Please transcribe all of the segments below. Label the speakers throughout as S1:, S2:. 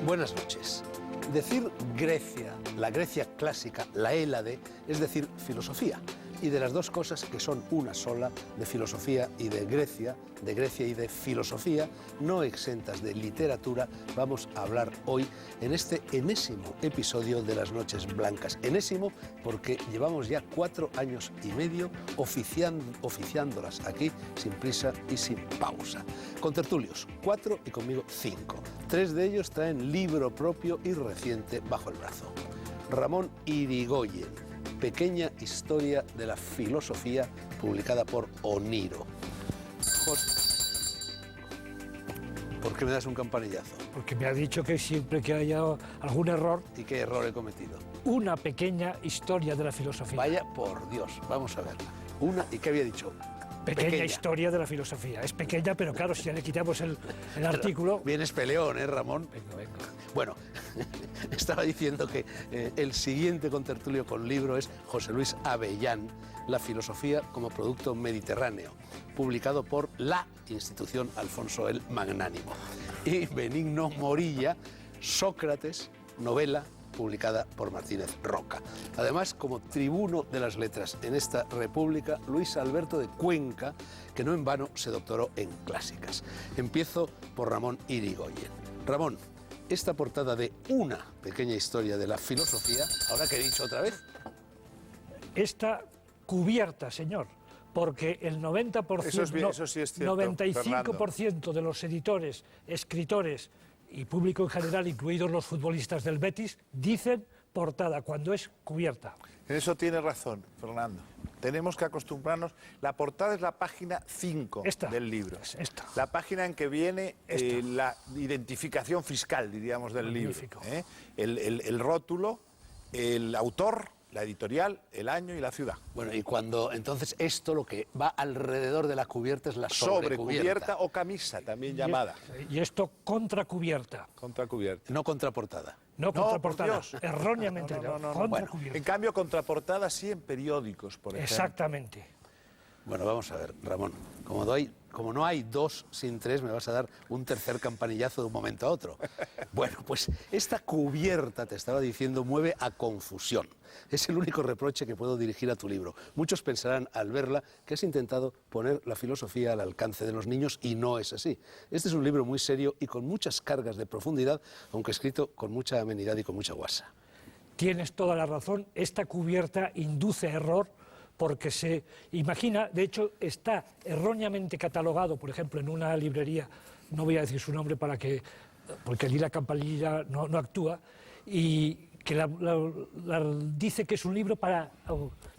S1: Buenas noches. Decir Grecia, la Grecia clásica, la Hélade, es decir filosofía. Y de las dos cosas que son una sola, de filosofía y de Grecia y de filosofía, no exentas de literatura, vamos a hablar hoy en este enésimo episodio de Las Noches Blancas. Enésimo porque llevamos ya 4 años y medio oficiándolas aquí sin prisa y sin pausa. Con tertulios, 4 y conmigo 5. 3 de ellos traen libro propio y reciente bajo el brazo. Ramón Irigoyen, Pequeña historia de la filosofía, publicada por Oniro. ¿Por qué me das un campanillazo?
S2: Porque me ha dicho que siempre que haya algún error...
S1: ¿Y qué error he cometido?
S2: Una pequeña historia de la filosofía.
S1: Vaya por Dios, vamos a verla. ¿Y qué había dicho?
S2: Pequeña historia de la filosofía. Es pequeña, pero claro, si ya le quitamos el artículo...
S1: Vienes peleón, Ramón?
S2: Venga.
S1: Bueno, estaba diciendo que el siguiente contertulio con libro es José Luis Avellán, La filosofía como producto mediterráneo, publicado por la institución Alfonso el Magnánimo. Y Benigno Morilla, Sócrates, novela, publicada por Martínez Roca. Además, como tribuno de las letras en esta república, Luis Alberto de Cuenca, que no en vano se doctoró en clásicas. Empiezo por Ramón Irigoyen. Ramón, esta portada de una pequeña historia de la filosofía, ¿ahora qué he dicho otra vez?
S2: Está cubierta, señor, porque el 90%,
S3: eso sí es cierto,
S2: 95% de los editores, escritores y público en general, incluidos los futbolistas del Betis, dicen portada cuando es cubierta.
S3: En eso tiene razón, Fernando. Tenemos que acostumbrarnos. La portada es la página 5 del libro.
S2: Esta.
S3: La página en que viene la identificación fiscal, diríamos, del
S2: Magnífico.
S3: libro. El rótulo, el autor, la editorial, el año y la ciudad.
S1: Bueno, y cuando entonces esto lo que va alrededor de la cubierta es la sobrecubierta
S3: o camisa, también llamada.
S2: Y esto contracubierta.
S3: Contracubierta.
S1: No contraportada.
S2: No contraportada, erróneamente.
S3: No.
S2: Contracubierta.
S3: Bueno, en cambio, contraportada sí en periódicos, por ejemplo.
S2: Exactamente.
S1: Bueno, vamos a ver, Ramón, como no hay 2 sin 3, me vas a dar un tercer campanillazo de un momento a otro. Bueno, pues esta cubierta, te estaba diciendo, mueve a confusión. Es el único reproche que puedo dirigir a tu libro. Muchos pensarán al verla que has intentado poner la filosofía al alcance de los niños y no es así. Este es un libro muy serio y con muchas cargas de profundidad, aunque escrito con mucha amenidad y con mucha guasa.
S2: Tienes toda la razón, esta cubierta induce error porque se imagina, de hecho está erróneamente catalogado, por ejemplo, en una librería, no voy a decir su nombre porque allí la campanilla no actúa, y que dice que es un libro para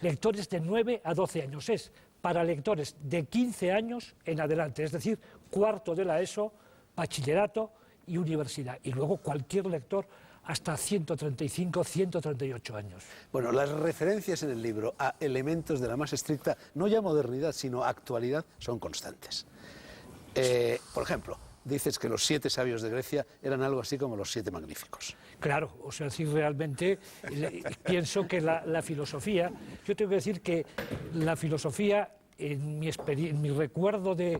S2: lectores de 9 a 12 años, es para lectores de 15 años en adelante, es decir, cuarto de la ESO, bachillerato y universidad, y luego cualquier lector hasta 135, 138 años.
S1: Bueno, las referencias en el libro a elementos de la más estricta, no ya modernidad, sino actualidad, son constantes. Por ejemplo, dices que los 7 sabios de Grecia eran algo así como los 7 magníficos.
S2: Claro, o sea, sí, realmente pienso que la filosofía, yo tengo que decir que la filosofía, en mi recuerdo de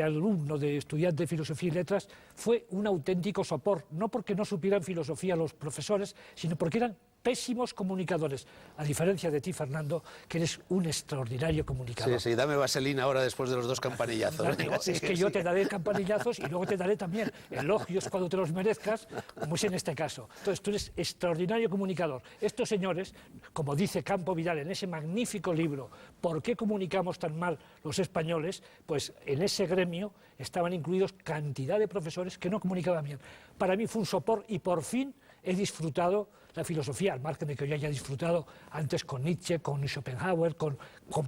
S2: alumno, de estudiante de filosofía y letras, fue un auténtico sopor, no porque no supieran filosofía los profesores, sino porque eran pésimos comunicadores, a diferencia de ti, Fernando, que eres un extraordinario comunicador.
S1: Sí, dame vaselina ahora después de los 2 campanillazos.
S2: Es que yo te daré campanillazos y luego te daré también elogios cuando te los merezcas, como es en este caso. Entonces, tú eres extraordinario comunicador. Estos señores, como dice Campo Vidal en ese magnífico libro, ¿Por qué comunicamos tan mal los españoles? Pues en ese gremio estaban incluidos cantidad de profesores que no comunicaban bien. Para mí fue un sopor y por fin he disfrutado la filosofía, al margen de que yo haya disfrutado antes con Nietzsche, con Schopenhauer, con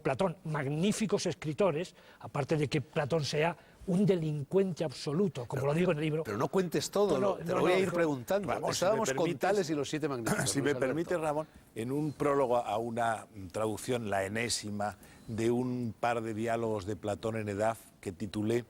S2: Platón, magníficos escritores, aparte de que Platón sea un delincuente absoluto, como lo digo en el libro.
S1: Pero no cuentes todo, te lo voy a ir preguntando.
S3: Ramón,
S1: estábamos con Tales y los 7 magníficos.
S3: Si me permite, Ramón, en un prólogo a una traducción, la enésima, de un par de diálogos de Platón en Edaf, que titulé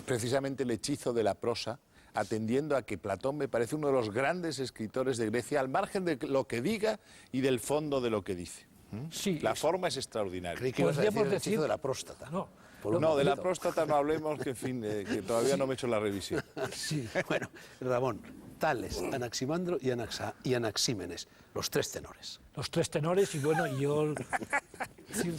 S3: precisamente El hechizo de la prosa, atendiendo a que Platón me parece uno de los grandes escritores de Grecia, al margen de lo que diga y del fondo de lo que dice.
S2: Sí,
S3: la forma es extraordinaria.
S1: Creí que ibas a decir el hechizo de la próstata.
S2: No,
S3: No, de la próstata no hablemos, que en fin, que todavía no me he hecho la revisión.
S2: Sí.
S1: Bueno, Ramón, Tales, Anaximandro y Anaxímenes, los tres tenores.
S2: Los tres tenores, y bueno, yo,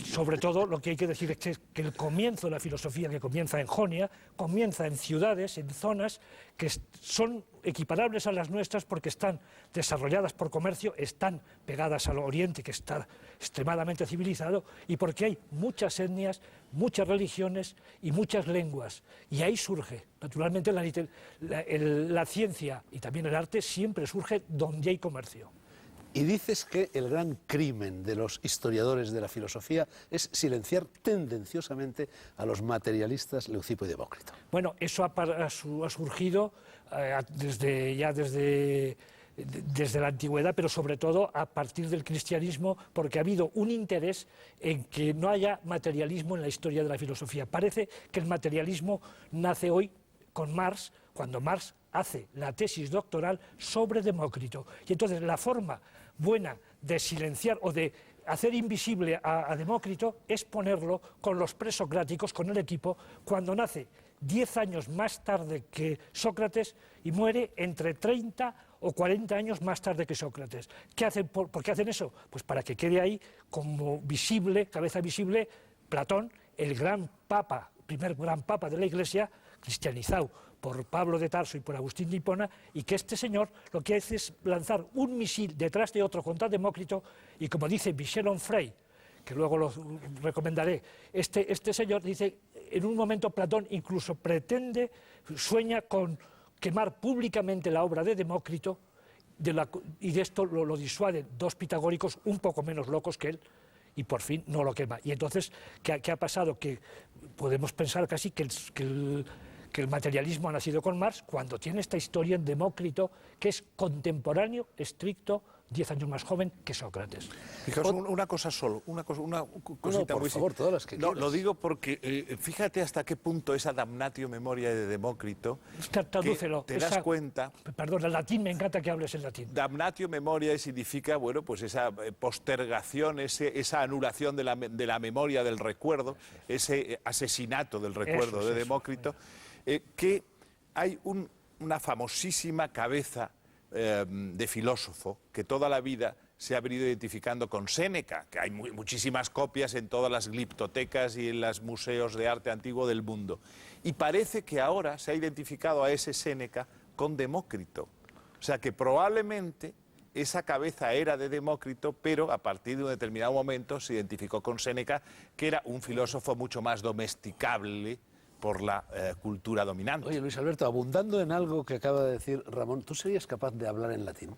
S2: sobre todo, lo que hay que decir es que el comienzo de la filosofía, que comienza en Jonia, comienza en ciudades, en zonas que son equiparables a las nuestras porque están desarrolladas por comercio, están pegadas al Oriente, que está extremadamente civilizado, y porque hay muchas etnias, muchas religiones y muchas lenguas. Y ahí surge, naturalmente, la ciencia y también el arte siempre surge donde hay comercio.
S1: Y dices que el gran crimen de los historiadores de la filosofía es silenciar tendenciosamente a los materialistas Leucipo y Demócrito.
S2: Bueno, eso ha surgido desde la antigüedad, pero sobre todo a partir del cristianismo, porque ha habido un interés en que no haya materialismo en la historia de la filosofía. Parece que el materialismo nace hoy con Marx, cuando Marx hace la tesis doctoral sobre Demócrito. Y entonces la forma buena de silenciar o de hacer invisible a Demócrito es ponerlo con los presocráticos, con el equipo, cuando nace 10 años más tarde que Sócrates y muere entre 30 o 40 años más tarde que Sócrates. ¿Por qué hacen eso? Pues para que quede ahí como visible, cabeza visible, Platón, el gran papa, primer gran papa de la Iglesia, cristianizado por Pablo de Tarso y por Agustín de Hipona, y que este señor lo que hace es lanzar un misil detrás de otro contra Demócrito, y como dice Michel Onfray, que luego lo recomendaré, este señor dice, en un momento Platón incluso sueña con quemar públicamente la obra de Demócrito, y de esto lo disuaden dos pitagóricos un poco menos locos que él, y por fin no lo quema. Y entonces, ¿qué ha pasado? Que podemos pensar casi que el materialismo ha nacido con Marx, cuando tiene esta historia en Demócrito, que es contemporáneo, estricto, 10 años más joven que Sócrates.
S3: Fijaos, una cosa solo, una cosita
S1: por favor, todas las que quieras.
S3: Lo digo porque fíjate hasta qué punto esa damnatio memoria de Demócrito,
S2: Tradúcelo.
S3: te das cuenta...
S2: Perdón, el latín, me encanta que hables en latín.
S3: Damnatio memoria significa, bueno, pues esa postergación, esa anulación de la memoria del recuerdo, ese asesinato del recuerdo de Demócrito, que hay una famosísima cabeza de filósofo que toda la vida se ha venido identificando con Séneca, que hay muchísimas copias en todas las gliptotecas y en los museos de arte antiguo del mundo. Y parece que ahora se ha identificado a ese Séneca con Demócrito. O sea que probablemente esa cabeza era de Demócrito, pero a partir de un determinado momento se identificó con Séneca, que era un filósofo mucho más domesticable por la cultura dominante.
S1: Oye, Luis Alberto, abundando en algo que acaba de decir Ramón, ¿tú serías capaz de hablar en latín?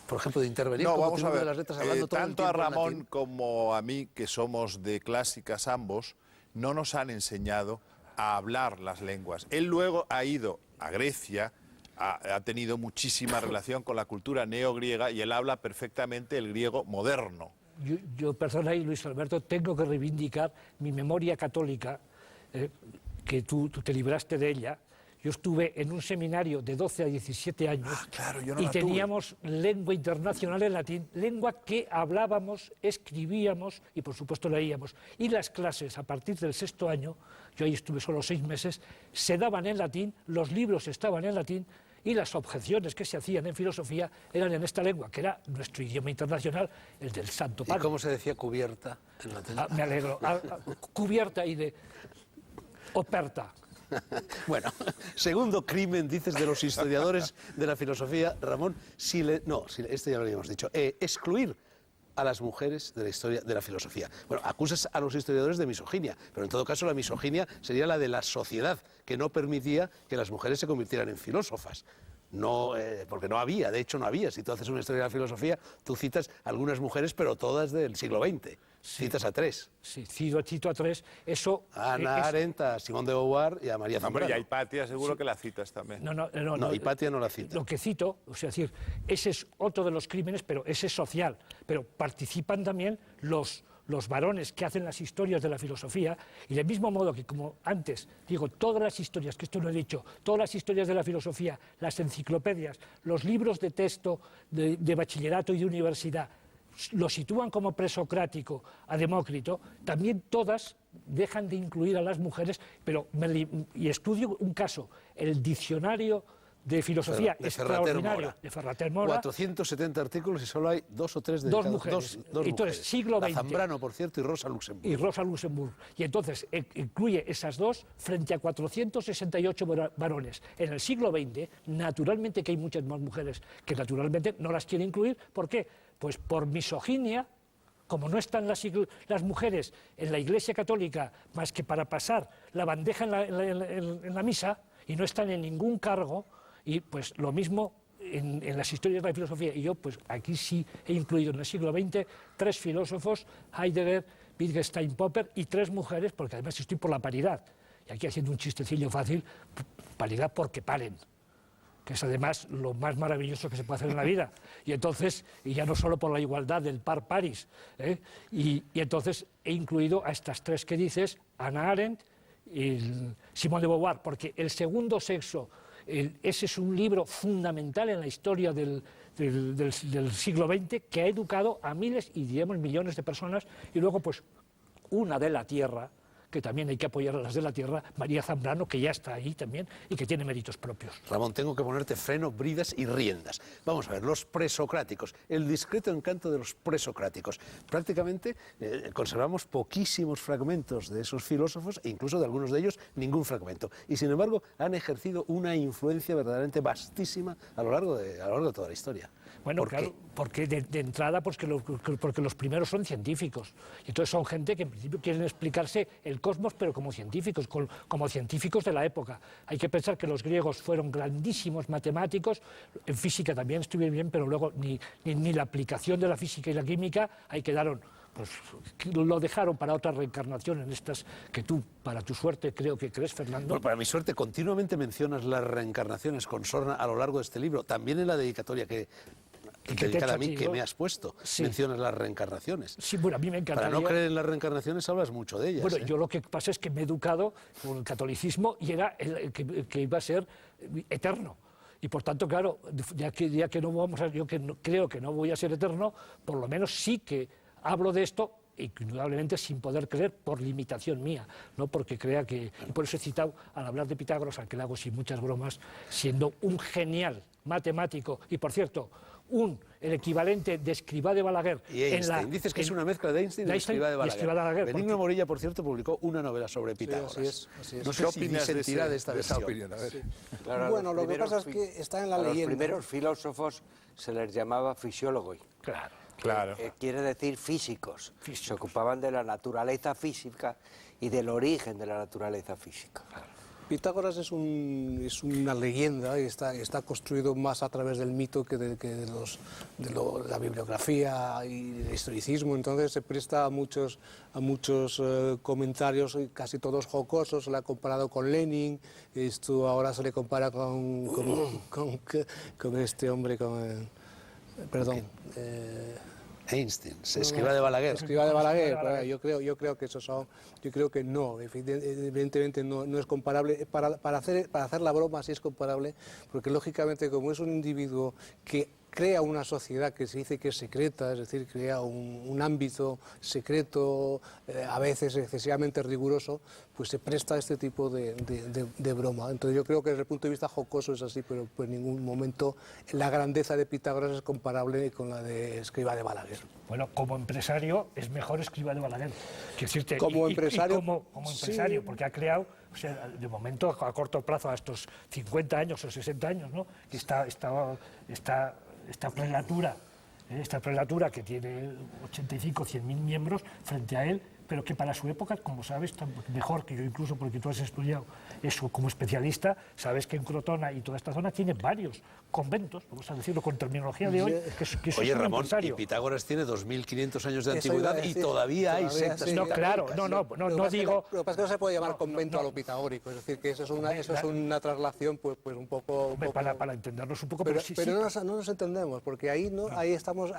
S1: Por ejemplo, de intervenir
S3: no,
S1: como
S3: vamos a ver,
S1: de las letras hablando todo el
S3: tanto
S1: tiempo
S3: a
S1: en
S3: Ramón
S1: latín?
S3: como a mí, que somos de clásicas ambos, no nos han enseñado a hablar las lenguas. Él luego ha ido a Grecia, ha tenido muchísima relación con la cultura neogriega y él habla perfectamente el griego moderno.
S2: Yo perdona, Luis Alberto, tengo que reivindicar mi memoria católica, que tú te libraste de ella. Yo estuve en un seminario de 12 a 17 años
S3: claro, yo no
S2: y
S3: la
S2: teníamos lengua internacional en latín, lengua que hablábamos, escribíamos y por supuesto leíamos. Y las clases a partir del 6º año, yo ahí estuve solo 6 meses, se daban en latín, los libros estaban en latín y las objeciones que se hacían en filosofía eran en esta lengua, que era nuestro idioma internacional, el del Santo Padre.
S1: ¿Y cómo se decía cubierta en latín?
S2: Me alegro. Cubierta y de operta.
S1: Bueno, segundo crimen, dices, de los historiadores de la filosofía, Ramón, esto ya lo habíamos dicho, excluir a las mujeres de la historia de la filosofía. Bueno, acusas a los historiadores de misoginia, pero en todo caso la misoginia sería la de la sociedad, que no permitía que las mujeres se convirtieran en filósofas. No, porque no había, de hecho no había. Si tú haces una historia de la filosofía, tú citas algunas mujeres, pero todas del siglo XX. Sí. Citas a 3.
S2: Sí, cito a 3. Eso...
S1: A Hannah Arendt, a Simone de Beauvoir y a María Zambrano.
S3: Hombre, y a Hipatia seguro que la citas también.
S1: No, Hipatia no la cita.
S2: Lo que cito, o sea, decir, ese es otro de los crímenes, pero ese es social. Pero participan también los varones que hacen las historias de la filosofía, y del mismo modo que, como antes, digo, todas las historias, que esto lo he dicho, todas las historias de la filosofía, las enciclopedias, los libros de texto de bachillerato y de universidad, lo sitúan como presocrático a Demócrito, también todas dejan de incluir a las mujeres, y estudio un caso, el diccionario de filosofía extraordinario de Ferrater Mora.
S1: 470 artículos y solo hay 2 o 3
S2: dos
S1: dedicados.
S2: mujeres.
S1: Dos
S2: Entonces,
S1: mujeres.
S2: siglo XX.
S1: Zambrano, por cierto, y Rosa Luxemburg.
S2: Y entonces incluye esas dos frente a 468 varones. En el siglo XX, naturalmente que hay muchas más mujeres que naturalmente no las quiere incluir. ¿Por qué? Pues por misoginia. Como no están las mujeres en la Iglesia Católica más que para pasar la bandeja en la misa, y no están en ningún cargo, y pues lo mismo en las historias de la filosofía. Y yo pues aquí sí he incluido en el siglo XX 3 filósofos, Heidegger, Wittgenstein, Popper, y 3 mujeres, porque además estoy por la paridad. Y aquí haciendo un chistecillo fácil, paridad porque paren, que es además lo más maravilloso que se puede hacer en la vida. Y entonces, y ya no solo por la igualdad del par paris, y entonces he incluido a estas 3 que dices, Hannah Arendt y Simone de Beauvoir, porque el segundo sexo, ese es un libro fundamental en la historia del siglo XX, que ha educado a miles y diríamos millones de personas, y luego pues una de la tierra, que también hay que apoyar a las de la tierra, María Zambrano, que ya está ahí también y que tiene méritos propios.
S1: Ramón, tengo que ponerte freno, bridas y riendas. Vamos a ver, los presocráticos, el discreto encanto de los presocráticos. Prácticamente conservamos poquísimos fragmentos de esos filósofos e incluso de algunos de ellos ningún fragmento. Y sin embargo han ejercido una influencia verdaderamente vastísima a lo largo de toda la historia.
S2: Bueno, claro, porque de entrada porque los primeros son científicos. Y entonces son gente que en principio quieren explicarse el cosmos, pero como científicos, como científicos de la época. Hay que pensar que los griegos fueron grandísimos matemáticos, en física también estuvieron bien, pero luego ni la aplicación de la física y la química, ahí quedaron. Pues lo dejaron para otra reencarnación en estas que tú, para tu suerte, creo que crees, Fernando.
S1: Bueno, para mi suerte, continuamente mencionas las reencarnaciones con sorna a lo largo de este libro, también en la dedicatoria dedicada a mí, que me has puesto, sí. Mencionas las reencarnaciones.
S2: Sí, bueno, a mí me encantaría.
S1: Para no creer en las reencarnaciones hablas mucho de ellas.
S2: Bueno, yo lo que pasa es que me he educado con el catolicismo y era que iba a ser eterno. Y por tanto, claro, ya que no vamos a, yo que no, creo que no voy a ser eterno, por lo menos sí que hablo de esto, indudablemente sin poder creer por limitación mía, no porque crea que... Y por eso he citado, al hablar de Pitágoras, al que le hago sin muchas bromas, siendo un genial matemático, y por cierto, el equivalente de Escrivá de Balaguer.
S1: Y Einstein, dices que es una mezcla de Einstein y Escrivá de Balaguer. Benigno Morilla, por cierto, publicó una novela sobre Pitágoras.
S4: Sí, así es.
S1: No sé si disentirá de esta opinión.
S4: Sí. Claro, bueno, lo que pasa es que está en la leyenda.
S5: A los primeros filósofos se les llamaba fisiólogos.
S2: Claro.
S5: Quiere decir físicos. Se ocupaban de la naturaleza física y del origen de la naturaleza física.
S4: Pitágoras es una leyenda y está construido más a través del mito que de la bibliografía y del historicismo, entonces se presta a muchos comentarios, casi todos jocosos. Se le ha comparado con Lenin, esto ahora se le compara con este hombre,
S1: Einstein, Escrivá de Balaguer.
S4: Escrivá de Balaguer, yo creo que esos son, yo creo que no, evidentemente no es comparable. Para hacer la broma sí es comparable, porque lógicamente como es un individuo que crea una sociedad que se dice que es secreta, es decir, crea un ámbito secreto, a veces excesivamente riguroso, pues se presta a este tipo de broma. Entonces yo creo que desde el punto de vista jocoso es así, pero en ningún momento la grandeza de Pitágoras es comparable con la de Escrivá de Balaguer.
S2: Bueno, como empresario es mejor Escrivá de Balaguer. Decirte,
S4: como empresario,
S2: como empresario, sí. Porque ha creado, o sea, de momento a corto plazo, a estos 50 años o 60 años, ¿no? Esta prelatura que tiene 85 o 100.000 miembros frente a él, pero que para su época, como sabes, mejor que yo incluso, porque tú has estudiado eso como especialista, sabes que en Crotona y toda esta zona tiene varios conventos, vamos a decirlo con terminología de hoy, que
S1: Oye,
S2: es un
S1: Ramón,
S2: empresario.
S1: Y Pitágoras tiene 2.500 años de antigüedad y todavía hay sectas.
S2: No, claro, no digo...
S4: Lo que pasa es que no se puede llamar convento a lo pitagórico, es decir, que eso es una traslación pues un poco...
S2: Para entendernos un poco,
S4: pero
S2: sí,
S4: no nos entendemos, porque ahí estamos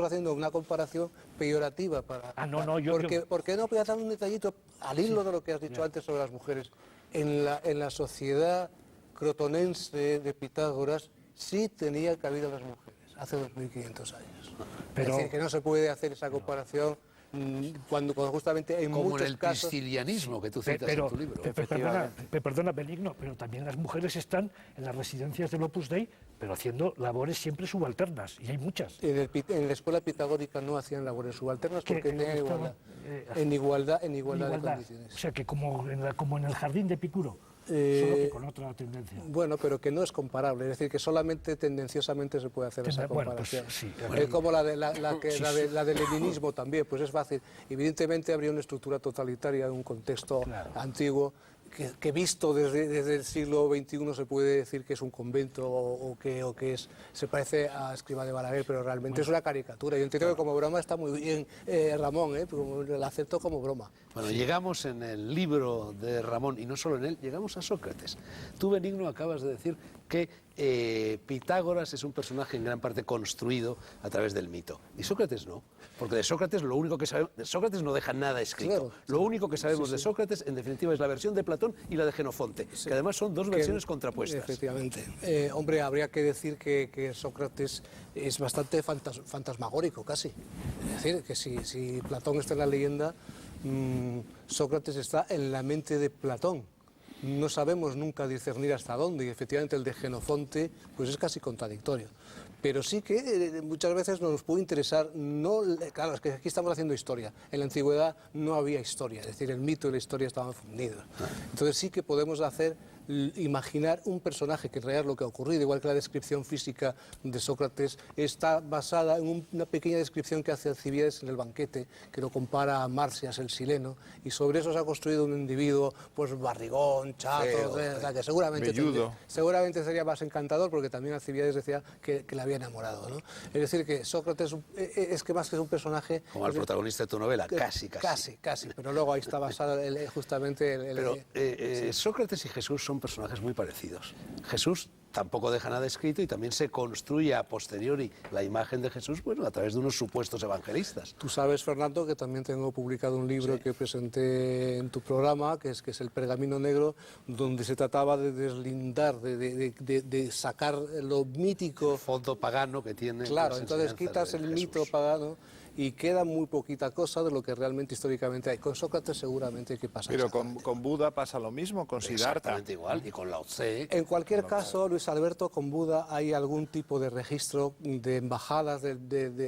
S4: haciendo una comparación peyorativa. ¿Por qué no voy a dar un detallito al hilo de lo que has dicho antes sobre las mujeres? En la sociedad crotonense de Pitágoras sí tenía cabida las mujeres. hace 2500 años.
S2: Pero-
S4: Es decir, que no se puede hacer esa comparación cuando justamente en
S1: Como en
S4: muchos
S1: el
S4: casos...
S1: priscilianismo que tú citas
S2: Pero,
S1: en tu libro.
S2: perdona, Benigno, pero también las mujeres están en las residencias del Opus Dei, pero haciendo labores siempre subalternas, y hay muchas.
S4: En la escuela pitagórica no hacían labores subalternas porque tenían igualdad. En igualdad de condiciones.
S2: O sea, que como en el jardín de Epicuro, solo que con otra tendencia.
S4: Bueno, pero que no es comparable, es decir, que solamente tendenciosamente se puede hacer esa
S2: Bueno, pues
S4: comparación.
S2: sí.
S4: Como la del leninismo también, pues es fácil. Evidentemente habría una estructura totalitaria en un contexto antiguo que visto desde el siglo XXI se puede decir que es un convento o que se parece a Escrivá de Balaguer, pero realmente es una caricatura. Yo entiendo que como broma está muy bien Ramón, la acepto como broma.
S1: Bueno, llegamos en el libro de Ramón, y no solo en él, llegamos a Sócrates. Tú, Benigno, acabas de decir que Pitágoras es un personaje en gran parte construido a través del mito. Y Sócrates no, porque de Sócrates lo único que sabemos... Sócrates no deja nada escrito.
S4: Claro.
S1: Lo único que sabemos de Sócrates, en definitiva, es la versión de Platón y la de Genofonte, que además son dos versiones contrapuestas.
S4: Efectivamente. Hombre, habría que decir que Sócrates es bastante fantasmagórico, casi. Es decir, que si Platón está en la leyenda, Sócrates está en la mente de Platón. No sabemos nunca discernir hasta dónde, y efectivamente el de Genofonte pues es casi contradictorio. Pero sí que muchas veces nos puede interesar, claro, es que aquí estamos haciendo historia. En la antigüedad no había historia, es decir, el mito y la historia estaban fundidos. Entonces sí que podemos imaginar un personaje que en realidad lo que ha ocurrido, igual que la descripción física de Sócrates, está basada en una pequeña descripción que hace Alcibíades en el banquete, que lo compara a Marcias, el sileno, y sobre eso se ha construido un individuo, pues barrigón, chato, que seguramente sería más encantador, porque también Alcibíades decía que le había enamorado, ¿no? Es decir, que Sócrates es que más que es un personaje...
S1: Como el protagonista de tu novela, casi.
S4: Casi, pero luego ahí está basado justamente
S1: Pero Sócrates y Jesús son personajes muy parecidos. Jesús tampoco deja nada escrito y también se construye a posteriori la imagen de Jesús, bueno, a través de unos supuestos evangelistas.
S4: Tú sabes, Fernando, que también tengo publicado un libro que presenté en tu programa, que es El Pergamino Negro, donde se trataba de deslindar, de sacar lo mítico.
S1: El fondo pagano que tiene.
S4: Claro, entonces quitas el mito pagano y queda muy poquita cosa de lo que realmente históricamente hay. Con Sócrates seguramente que pasa.
S3: Pero con Buda pasa lo mismo, con Siddhartha.
S1: Exactamente igual, y con Lao Tse.
S4: En cualquier caso, Luis Alberto, con Buda hay algún tipo de registro de embajadas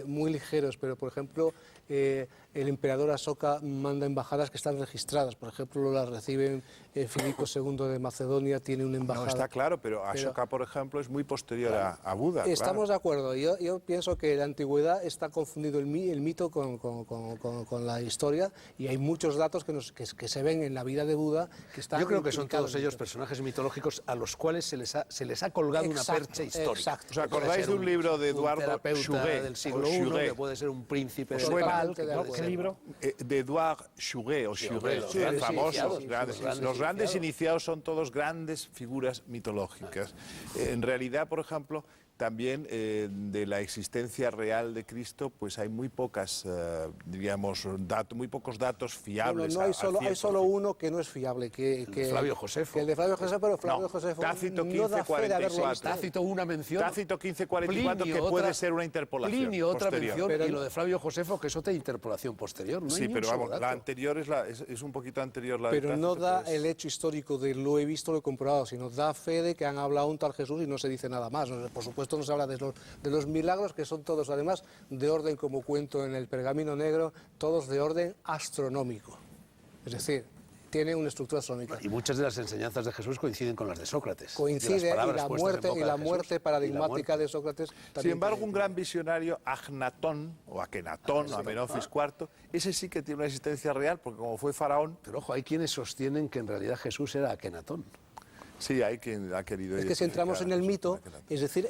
S4: muy ligeros, pero por ejemplo el emperador Asoka manda embajadas que están registradas. Por ejemplo, las reciben Filipo II de Macedonia, tiene una embajada.
S3: No, está claro, pero Asoka, por ejemplo, es muy posterior a Buda.
S4: Estamos de acuerdo. Yo pienso que en la antigüedad está confundido el mito con la historia, y hay muchos datos que se ven en la vida de Buda que están...
S1: Yo creo que son todos ellos personajes mitológicos a los cuales se les ha colgado una percha histórica.
S4: Exacto.
S3: ¿Os acordáis de un libro de Eduardo
S1: Chouguet del siglo I, que puede ser un príncipe de Nepal?
S2: ¿Qué libro?
S3: De Eduard Chouguet, famosos, los grandes iniciados son todos grandes figuras mitológicas. En realidad, por ejemplo, también de la existencia real de Cristo, pues hay muy pocas, muy pocos datos fiables.
S4: No, hay solo uno que no es fiable,
S1: el de Flavio Josefo.
S4: El de Flavio Josefo, pero Flavio Josefo
S3: Tácito
S4: no da fe de haberlo visto.
S1: Tácito una mención.
S3: Tácito 1544, que puede ser una interpolación.
S1: Plinio otra
S3: posterior.
S1: mención, y lo de Flavio Josefo, que es otra interpolación posterior. No
S3: sí, pero vamos, la anterior es un poquito anterior.
S4: Pero no da el hecho histórico de lo he visto, lo he comprobado, sino da fe de que han hablado un tal Jesús y no se dice nada más. Por supuesto no se habla de los milagros, que son todos además de orden, como cuento en el Pergamino Negro, todos de orden astronómico. Es decir, tiene una estructura astronómica.
S1: Y muchas de las enseñanzas de Jesús coinciden con las de Sócrates.
S4: Coincide, y la muerte paradigmática de Sócrates también.
S3: Sin embargo, un gran visionario, Agnatón, o Akenatón, o Amenofis IV, ese sí que tiene una existencia real, porque como fue faraón...
S1: Pero ojo, hay quienes sostienen que en realidad Jesús era Akenatón.
S3: Sí, hay quien ha querido...
S4: Es que si entramos en el mito, es decir,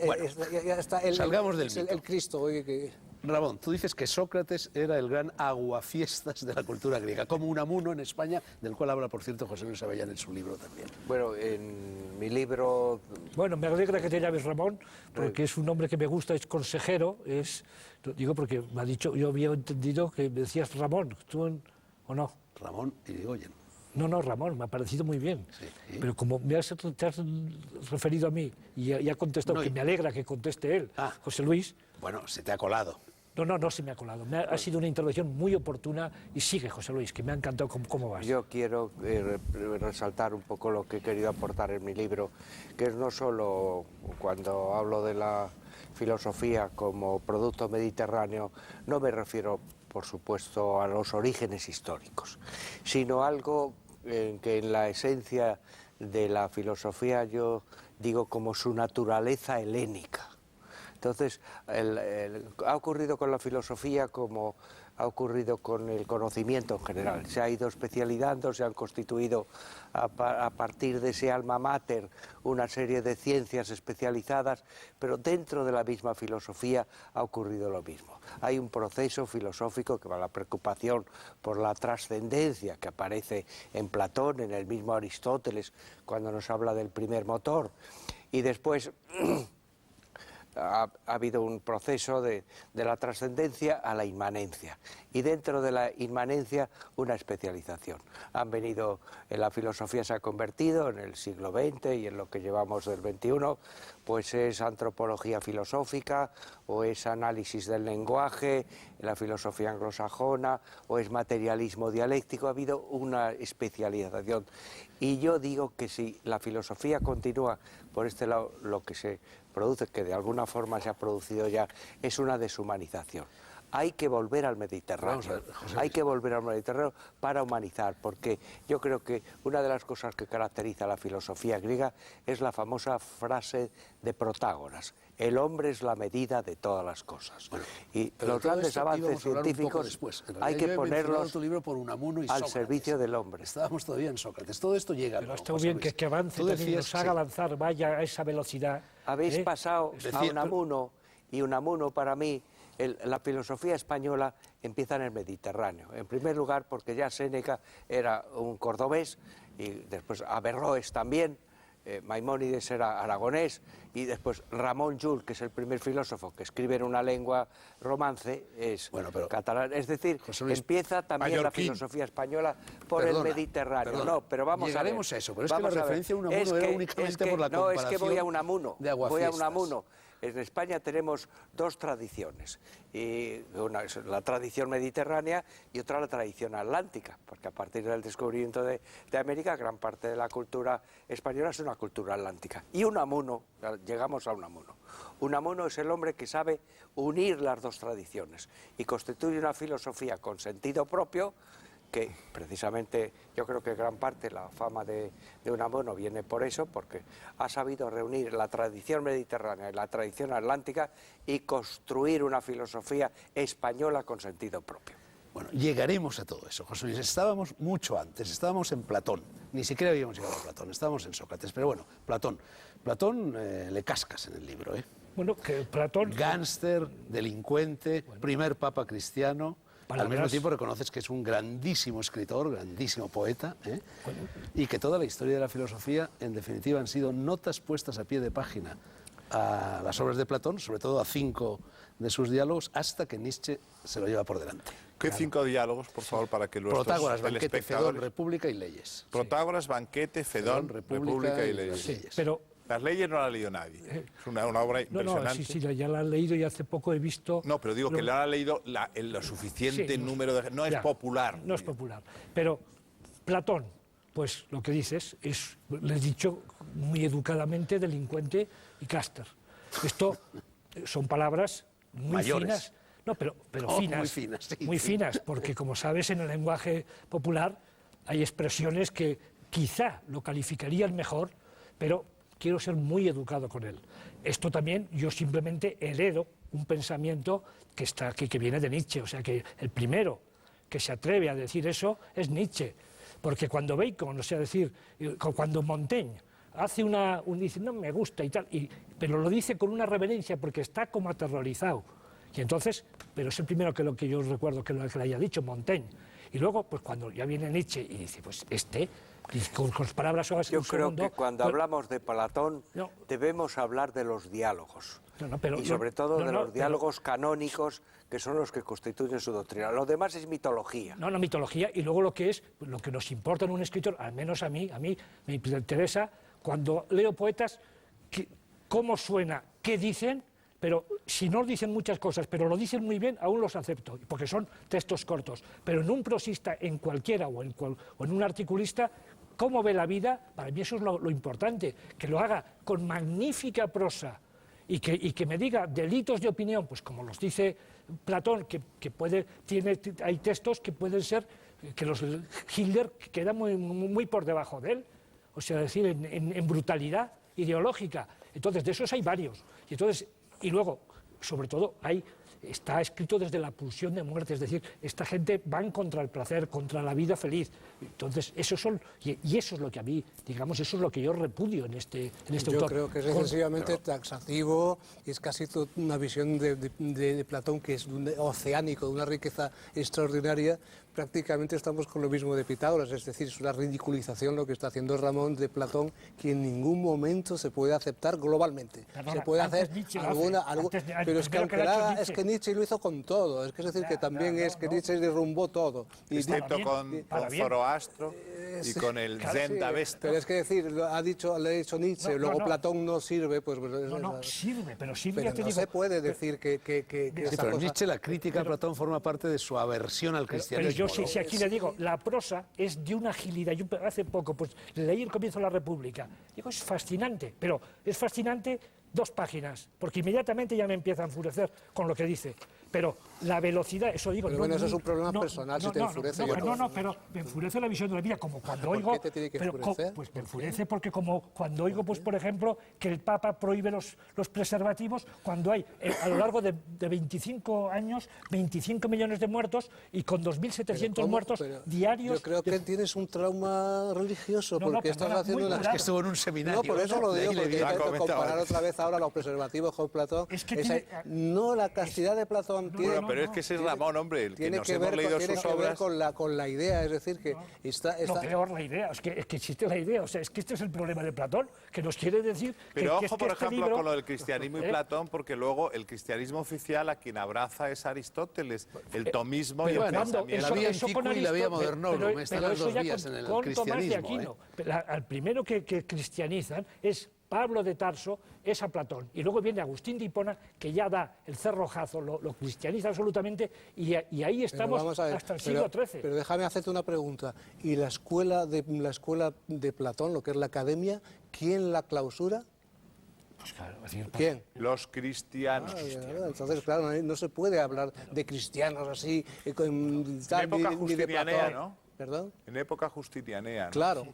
S4: ya está
S1: salgamos del mito.
S4: El Cristo. Oye,
S1: Ramón, tú dices que Sócrates era el gran aguafiestas de la cultura griega, como Unamuno en España, del cual habla, por cierto, José Luis Avellán en su libro también.
S5: Bueno, en mi libro...
S2: Bueno, me alegra que te llames Ramón, porque es un nombre que me gusta, es consejero, digo porque me ha dicho, yo había entendido que me decías Ramón, ¿tú o no?
S1: Ramón Irigoyen.
S2: No, Ramón, me ha parecido muy bien. Sí. Pero como te has referido a mí y ha contestado, que me alegra que conteste él, José Luis...
S1: Bueno, se te ha colado.
S2: No se me ha colado. Ha sido una intervención muy oportuna y sigue, José Luis, que me ha encantado cómo vas.
S5: Yo quiero resaltar un poco lo que he querido aportar en mi libro, que es no solo cuando hablo de la filosofía como producto mediterráneo, no me refiero, por supuesto, a los orígenes históricos, sino algo que en la esencia de la filosofía yo digo como su naturaleza helénica. Entonces, ha ocurrido con la filosofía como ha ocurrido con el conocimiento en general. Se ha ido especializando, se han constituido a partir de ese alma mater una serie de ciencias especializadas, pero dentro de la misma filosofía ha ocurrido lo mismo. Hay un proceso filosófico que va a la preocupación por la trascendencia que aparece en Platón, en el mismo Aristóteles, cuando nos habla del primer motor, y después... Ha habido un proceso de la trascendencia a la inmanencia y dentro de la inmanencia una especialización. La filosofía se ha convertido en el siglo XX y en lo que llevamos del XXI, pues es antropología filosófica o es análisis del lenguaje, la filosofía anglosajona o es materialismo dialéctico. Ha habido una especialización y yo digo que si la filosofía continúa por este lado, lo que se produce, que de alguna forma se ha producido ya, es una deshumanización. Hay que volver al Mediterráneo, hay que volver al Mediterráneo para humanizar, porque yo creo que una de las cosas que caracteriza a la filosofía griega es la famosa frase de Protágoras: el hombre es la medida de todas las cosas. Bueno, y los grandes avances científicos hay que ponerlos
S1: tu libro por Unamuno y
S5: al
S1: Sócrates.
S5: Servicio del hombre.
S1: Estábamos todavía en Sócrates. Todo esto llega.
S2: Pero está bien que avance, también nos haga avanzar, vaya a esa velocidad.
S5: Habéis pasado a Unamuno, y Unamuno para mí, la filosofía española empieza en el Mediterráneo. En primer lugar porque ya Séneca era un cordobés y después Averroes también, Maimónides era aragonés y después Ramón Llull, que es el primer filósofo que escribe en una lengua romance, es catalán. Es decir, empieza también la filosofía española por el Mediterráneo. No, pero vamos
S1: llegaremos
S5: a ver.
S1: Eso, pero es que la referencia a Unamuno era únicamente por la comparación.
S5: No, es que voy a Unamuno.
S1: Voy
S5: a Unamuno. En España tenemos dos tradiciones, y una es la tradición mediterránea y otra la tradición atlántica, porque a partir del descubrimiento de América, gran parte de la cultura española es una cultura atlántica. Y Unamuno, llegamos a Unamuno. Unamuno es el hombre que sabe unir las dos tradiciones y constituye una filosofía con sentido propio, que precisamente yo creo que gran parte de la fama de Unamuno viene por eso, porque ha sabido reunir la tradición mediterránea y la tradición atlántica y construir una filosofía española con sentido propio.
S1: Bueno, llegaremos a todo eso, José Luis. Estábamos mucho antes, estábamos en Platón, ni siquiera habíamos llegado a Platón, estábamos en Sócrates, pero bueno, Platón le cascas en el libro, ¿eh?
S2: Bueno, que Platón...
S1: Gánster, delincuente, primer papa cristiano... Al mismo tiempo reconoces que es un grandísimo escritor, grandísimo poeta, ¿eh? Y que toda la historia de la filosofía, en definitiva, han sido notas puestas a pie de página a las obras de Platón, sobre todo a 5 de sus diálogos, hasta que Nietzsche se lo lleva por delante.
S3: ¿Qué 5 diálogos, por favor, para que nuestros
S1: Protágoras, Banquete, Fedón, República y Leyes.
S3: Protágoras, Banquete, Fedón, República y Leyes.
S2: Sí, pero...
S3: Las leyes no las ha leído nadie. Es una obra impresionante.
S2: No, sí, ya la han leído y hace poco he visto...
S3: No, pero digo que la han leído lo suficiente número de... No es popular.
S2: No es popular. Pero Platón, pues lo que dices es, le he dicho muy educadamente, delincuente y cáster. Esto son palabras muy
S1: mayores.
S2: Finas. No, pero finas.
S1: Muy finas, sí.
S2: Muy finas, porque como sabes, en el lenguaje popular hay expresiones que quizá lo calificarían mejor, pero... quiero ser muy educado con él. Esto también yo simplemente heredo un pensamiento que viene de Nietzsche, o sea que el primero que se atreve a decir eso es Nietzsche, porque cuando Bacon, o sea, cuando Montaigne hace dice, no me gusta y tal, pero lo dice con una reverencia porque está como aterrorizado, y entonces, pero es el primero que yo recuerdo que lo haya dicho, Montaigne, y luego, pues cuando ya viene Nietzsche y dice, pues Y con palabras suaves.
S5: Yo creo que cuando hablamos de Platón
S2: No.
S5: debemos hablar de los diálogos.
S2: Pero
S5: Y sobre todo de los diálogos canónicos, que son los que constituyen su doctrina. Lo demás es mitología.
S2: No, mitología, y luego lo que nos importa en un escritor, al menos a mí me interesa, cuando leo poetas, cómo suena, qué dicen, pero si no dicen muchas cosas, pero lo dicen muy bien, aún los acepto, porque son textos cortos. Pero en un prosista, en cualquiera, o en un articulista, cómo ve la vida, para mí eso es lo importante, que lo haga con magnífica prosa, y que me diga delitos de opinión, pues como los dice Platón, hay textos que pueden ser, que los Hitler queda muy por debajo de él, o sea, decir, en brutalidad ideológica. Entonces, de esos hay varios. Y luego, sobre todo, está escrito desde la pulsión de muerte, es decir, esta gente van contra el placer, contra la vida feliz. Entonces, eso es lo que a mí, digamos, eso es lo que yo repudio en este autor.
S4: Yo creo que es excesivamente taxativo, es casi una visión de Platón que es oceánico, de una riqueza extraordinaria. Prácticamente estamos con lo mismo de Pitágoras, es decir, es una ridiculización lo que está haciendo Ramón de Platón, que en ningún momento se puede aceptar globalmente.
S2: Perdona,
S4: se puede hacer pero es que Nietzsche lo hizo con todo, es decir, que también Nietzsche derrumbó todo.
S3: Excepto con Zoroastro y con el Zen de Avesta.
S4: Pero es que decir, lo ha dicho Nietzsche, luego Platón no sirve, pues...
S2: Sirve, pero sirve,
S4: pero
S2: ya te
S4: no
S2: digo.
S4: se puede decir que
S1: Sí, pero Nietzsche, la crítica a Platón forma parte de su aversión al cristianismo.
S2: Pero yo si aquí le digo, la prosa es de una agilidad. Yo hace poco leí el comienzo de la República. Digo, es fascinante, pero es fascinante 2 páginas, porque inmediatamente ya me empieza a enfurecer con lo que dice. Pero la velocidad, eso digo...
S4: Pero bueno, eso es un problema personal, si te enfurece.
S2: Pero me enfurece la visión de la vida, como cuando oigo...
S4: ¿Por qué te tiene que enfurecer?
S2: Pues me enfurece porque como cuando oigo, pues por ejemplo, que el Papa prohíbe los preservativos, cuando hay a lo largo de 25 años, 25 millones de muertos y con 2.700 muertos diarios...
S4: Yo creo que tienes un trauma religioso, porque estás haciendo una...
S1: Es que estuvo en un seminario.
S4: No, por eso lo digo, porque intento comparar otra vez ahora los preservativos con Platón. No, la castidad de Platón
S3: Bueno, pero es que ese es Ramón, hombre, el que nos hemos leído sus obras.
S4: Tiene que ver con la idea, es decir, que está...
S2: No, peor la idea, es que existe la idea, o sea, es que este es el problema de Platón, que nos quiere decir...
S3: Pero
S2: que
S3: ojo, por
S2: este
S3: ejemplo,
S2: libro...
S3: con lo del cristianismo y Platón, porque luego el cristianismo oficial a quien abraza es Aristóteles, el tomismo y el pensamiento.
S1: La vía antigua y la vía modernorum, están las dos
S2: ya
S1: vías en el
S2: con Tomás de
S1: cristianismo.
S2: Aquino. Al primero que cristianizan es Pablo de Tarso, es a Platón, y luego viene Agustín de Hipona, que ya da el cerrojazo, lo cristianiza absolutamente, y ahí estamos hasta el siglo XIII.
S4: Pero déjame hacerte una pregunta. ¿Y la escuela de Platón, lo que es la academia, quién la clausura?
S2: Pues claro,
S4: ¿Quién?
S3: Los cristianos.
S4: Entonces, claro, no se puede hablar de cristianos así,
S3: En época justinianea, ¿no?
S4: ¿Perdón?
S3: En época justinianea, ¿no?
S4: Claro.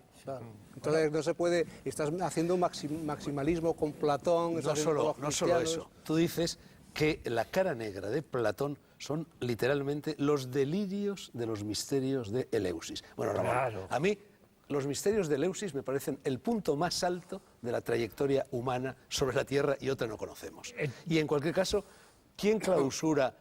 S4: Entonces no se puede, estás haciendo maximalismo con Platón.
S1: No solo eso, tú dices que la cara negra de Platón son literalmente los delirios de los misterios de Eleusis. Bueno, Ramón,
S2: Claro.
S1: a mí los misterios de Eleusis me parecen el punto más alto de la trayectoria humana sobre la Tierra y otra no conocemos. Y en cualquier caso, ¿quién clausura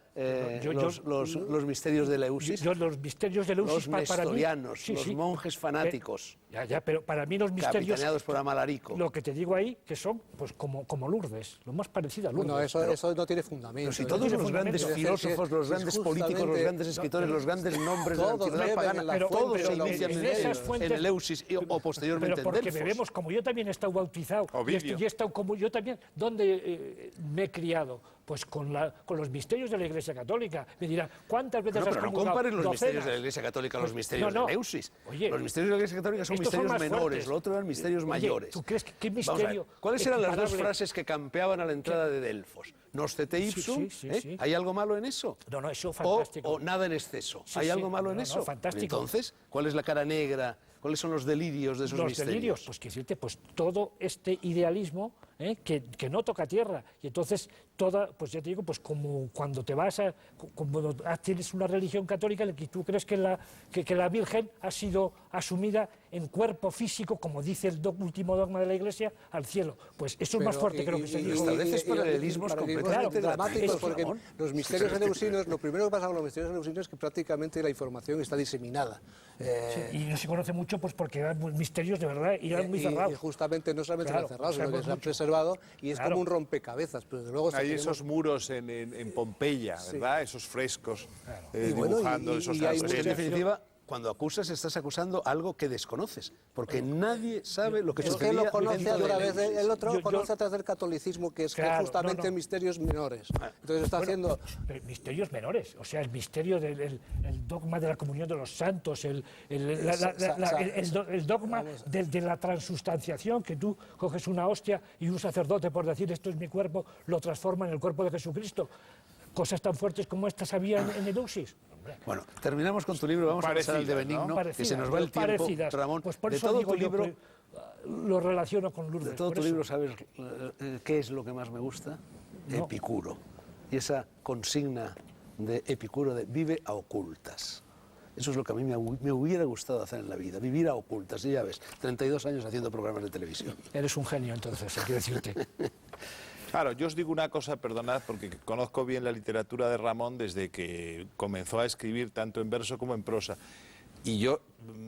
S1: los misterios de Eleusis?
S2: Los misterios de Eleusis
S1: Los nestorianos,
S2: para mí,
S1: los monjes fanáticos.
S2: Pero para mí los misterios...
S1: Capitaneados por Amalarico.
S2: Lo que te digo ahí, que son pues como Lourdes, lo más parecido a Lourdes.
S4: No, eso no tiene fundamento.
S1: Pero si todos los grandes filósofos, los grandes políticos, los grandes escritores, los grandes nombres de la antigüedad pagana, todos se inician en Eleusis o posteriormente
S2: pero porque
S1: en Delfos.
S2: bebemos, como yo también he estado bautizado, y he estado como yo también, ¿dónde me he criado? Pues con los misterios de la Iglesia Católica. Me dirán, ¿cuántas veces has
S1: Pero no
S2: comulgado?
S1: compares los misterios
S2: Docenas.
S1: de la Iglesia Católica a los misterios
S2: No.
S1: de Eleusis.
S2: Oye,
S1: los misterios de la Iglesia Católica son
S2: estos son
S1: misterios
S2: más
S1: menores,
S2: fuertes.
S1: lo otro eran misterios mayores.
S2: ¿Tú crees que qué
S1: Vamos a
S2: misterio
S1: ver, ¿cuáles eran las dos
S2: equiparable?
S1: frases que campeaban a la entrada de Delfos? Nostete ipsum,
S2: sí.
S1: ¿hay algo malo en eso?
S2: No, eso fantástico.
S1: O nada en exceso,
S2: Sí,
S1: ¿hay
S2: sí.
S1: algo malo en
S2: No,
S1: eso?
S2: fantástico.
S1: Entonces, ¿cuál es la cara negra? ¿Cuáles son los delirios de esos
S2: Los
S1: misterios?
S2: delirios, pues que decirte, pues todo este idealismo que no toca tierra. Y entonces, pues ya te digo, pues como cuando te vas como tienes una religión católica en la que tú crees que la Virgen ha sido asumida en cuerpo físico, como dice el último dogma de la Iglesia, al cielo. Pues eso es más fuerte que lo que se dijo.
S1: Estableces paralelismos completamente
S4: dramáticos, porque
S1: Ramón.
S4: los misterios eleusinos, lo primero que pasa con los misterios eleusinos es que prácticamente la información está diseminada.
S2: Sí, y no se conoce mucho pues porque eran misterios de verdad y eran muy cerrados.
S4: Y justamente no solamente
S2: Claro,
S4: están cerrados, sino que
S2: sabemos
S4: se han
S2: mucho.
S4: preservado y es
S2: Claro.
S4: como un rompecabezas. Pero desde luego
S3: Hay esos muros en Pompeya, ¿verdad? Esos frescos
S4: Y bueno,
S3: dibujando
S4: y
S3: esos
S4: hay
S1: Es que, en
S3: aspectos.
S1: definitiva, cuando acusas, estás acusando algo que desconoces, porque nadie sabe lo que
S4: es que
S1: sucedía
S4: lo conoce
S1: dentro
S4: a
S1: de
S4: través
S1: Eleusis.
S4: el otro
S2: Yo-
S4: conoce a través del catolicismo, que es que
S2: Claro,
S4: justamente
S2: no, no.
S4: misterios menores. Entonces está haciendo...
S2: Pero misterios menores, o sea, el misterio del el dogma de la comunión de los santos, el dogma de la transustanciación, que tú coges una hostia y un sacerdote, por decir esto es mi cuerpo, lo transforma en el cuerpo de Jesucristo. Cosas tan fuertes como estas había en Eleusis.
S1: Bueno, terminamos con tu libro, vamos a pasar al de
S3: Parecidas, ¿no?
S1: Benigno, que se nos va el tiempo,
S2: Parecidas.
S1: Ramón.
S2: Pues por
S1: de
S2: eso
S1: todo
S2: digo
S1: tu
S2: yo
S1: libro,
S2: que, lo relaciono con Lourdes.
S1: de todo
S2: por
S1: tu
S2: eso.
S1: libro, ¿sabes qué es lo que más me gusta?
S2: No.
S1: Epicuro. Y esa consigna de Epicuro de vive a ocultas. Eso es lo que a mí me hubiera gustado hacer en la vida, vivir a ocultas. Y ya ves, 32 años haciendo programas de televisión.
S2: Eres un genio, entonces, quiero decirte.
S3: Claro, yo os digo una cosa, perdonad, porque conozco bien la literatura de Ramón desde que comenzó a escribir tanto en verso como en prosa. Y yo,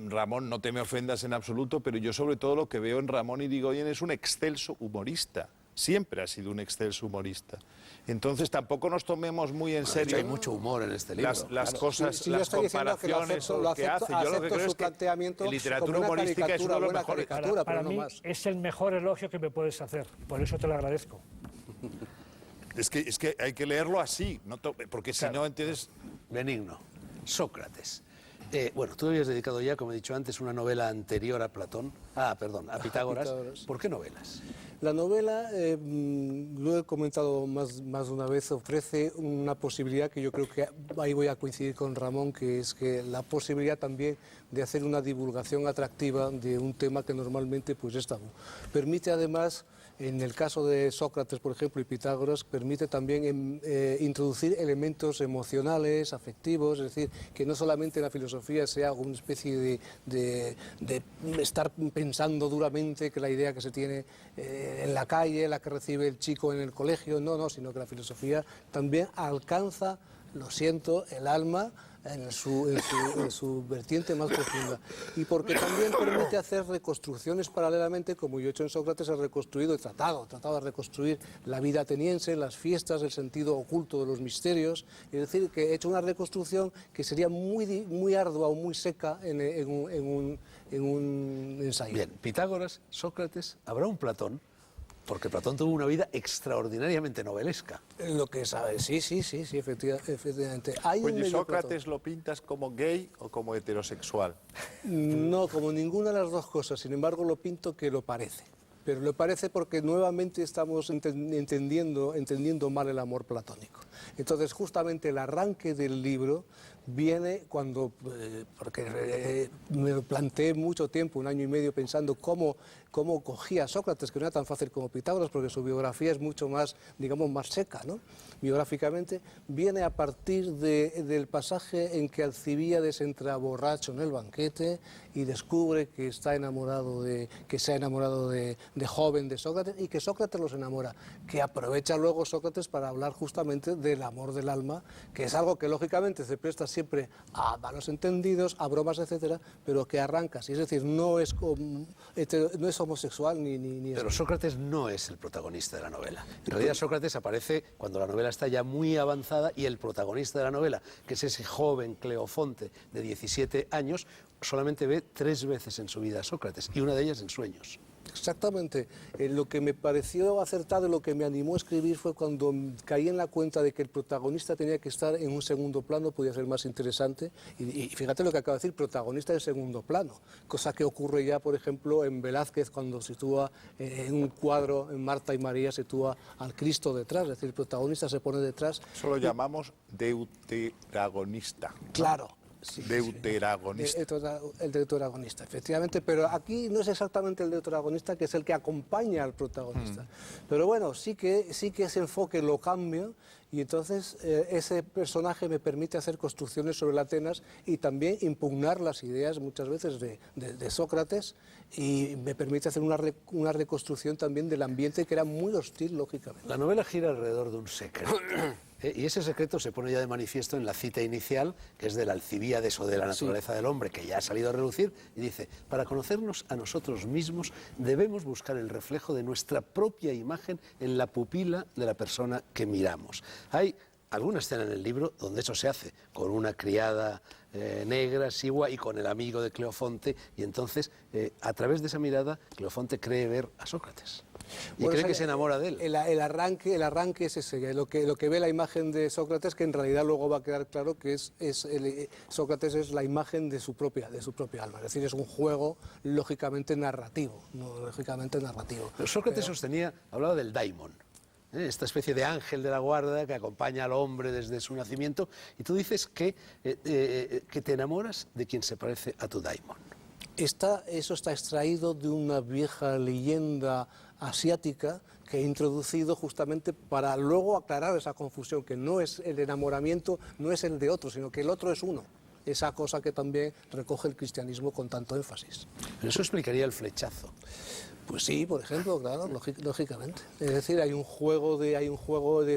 S3: Ramón, no te me ofendas en absoluto, pero yo sobre todo lo que veo en Ramón Irigoyen es un excelso humorista. Siempre ha sido un excelso humorista. Entonces tampoco nos tomemos muy en
S1: De hecho,
S3: serio
S1: hay mucho humor en este libro.
S3: las cosas,
S4: Sí, yo
S3: las
S4: estoy diciendo que lo
S3: comparaciones
S4: acepto,
S3: o lo que hace. Yo lo que
S4: acepto
S3: creo
S4: su
S3: es que
S4: planteamiento
S3: en literatura
S4: como una
S3: humorística es uno de los
S4: buena
S3: mejores.
S4: caricatura,
S2: Para
S4: pero no
S2: mí
S4: más.
S2: es el mejor elogio que me puedes hacer, por eso te lo agradezco.
S3: Es que hay que leerlo así, porque si no, entiendes.
S1: Benigno. Sócrates. Bueno, tú habías dedicado ya, como he dicho antes, una novela anterior a Platón. A Pitágoras.
S4: Pitágoras.
S1: ¿Por qué novelas?
S4: La novela, lo he comentado más de una vez, ofrece una posibilidad que yo creo que ahí voy a coincidir con Ramón, que es que la posibilidad también de hacer una divulgación atractiva de un tema que normalmente pues es tabú. Permite además, en el caso de Sócrates, por ejemplo, y Pitágoras, permite también introducir elementos emocionales, afectivos, es decir, que no solamente la filosofía sea una especie de estar pensando duramente que la idea que se tiene en la calle, la que recibe el chico en el colegio, no, sino que la filosofía también alcanza, lo siento, el alma en su vertiente más profunda. Y porque también permite hacer reconstrucciones paralelamente, como yo he hecho en Sócrates, he reconstruido, he tratado de reconstruir la vida ateniense, las fiestas, el sentido oculto de los misterios. Es decir, que he hecho una reconstrucción que sería muy ardua o muy seca en un ensayo.
S1: Bien, Pitágoras, Sócrates, habrá un Platón, porque Platón tuvo una vida extraordinariamente novelesca.
S4: Lo que sabe, sí, efectivamente. Hay un
S3: Oye,
S4: medio
S3: ¿Sócrates lo pintas como gay o como heterosexual?
S4: No, como ninguna de las dos cosas. Sin embargo, lo pinto que lo parece. Pero lo parece porque nuevamente estamos entendiendo mal el amor platónico. Entonces, justamente el arranque del libro viene cuando, porque me lo planteé mucho tiempo, 1 año y medio, pensando cómo cogía a Sócrates, que no era tan fácil como Pitágoras, porque su biografía es mucho más, digamos, más seca, ¿no? Biográficamente, viene a partir del pasaje en que Alcibíades entra borracho en el banquete y descubre que se ha enamorado de joven de Sócrates y que Sócrates los enamora, que aprovecha luego Sócrates para hablar justamente del amor del alma, que es algo que lógicamente se presta siempre a malos entendidos, a bromas, etcétera, pero que arranca así, es decir, no es homosexual ni
S1: Pero Sócrates no es el protagonista de la novela. En realidad Sócrates aparece cuando la novela está ya muy avanzada y el protagonista de la novela, que es ese joven Cleofonte de 17 años, solamente ve 3 veces en su vida a Sócrates, y una de ellas en sueños.
S4: Exactamente. Lo que me pareció acertado, lo que me animó a escribir fue cuando caí en la cuenta de que el protagonista tenía que estar en un segundo plano, podía ser más interesante. Y fíjate lo que acabo de decir, protagonista en segundo plano, cosa que ocurre ya, por ejemplo, en Velázquez, cuando sitúa en un cuadro, en Marta y María, sitúa al Cristo detrás, es decir, el protagonista se pone detrás.
S3: Eso lo llamamos deuteragonista.
S4: Claro.
S3: deuteragonista.
S4: El deuteragonista, efectivamente, pero aquí no es exactamente el deuteragonista, que es el que acompaña al protagonista. Pero bueno, sí que ese enfoque lo cambio, y entonces ese personaje me permite hacer construcciones sobre la Atenas y también impugnar las ideas muchas veces de Sócrates, y me permite hacer una reconstrucción también del ambiente, que era muy hostil, lógicamente.
S1: La novela gira alrededor de un secreto. Y ese secreto se pone ya de manifiesto en la cita inicial, que es del Alcibíades o de la naturaleza del hombre, que ya ha salido a relucir, y dice: para conocernos a nosotros mismos debemos buscar el reflejo de nuestra propia imagen en la pupila de la persona que miramos. Hay alguna escena en el libro donde eso se hace, con una criada negra, sigua, y con el amigo de Cleofonte, y entonces, a través de esa mirada, Cleofonte cree ver a Sócrates. Y cree que se enamora de él.
S4: El arranque es ese, lo que ve la imagen de Sócrates, que en realidad luego va a quedar claro que Sócrates es la imagen de su propia alma. Es decir, es un juego lógicamente narrativo.
S1: Pero Sócrates hablaba del daimon, esta especie de ángel de la guarda que acompaña al hombre desde su nacimiento, y tú dices que te enamoras de quien se parece a tu daimon.
S4: Eso está extraído de una vieja leyenda asiática que he introducido justamente para luego aclarar esa confusión, que no es el enamoramiento, no es el de otro, sino que el otro es uno. Esa cosa que también recoge el cristianismo con tanto énfasis.
S1: Pero eso explicaría el flechazo.
S4: Pues sí, por ejemplo, claro, lógicamente. Es decir, hay un juego de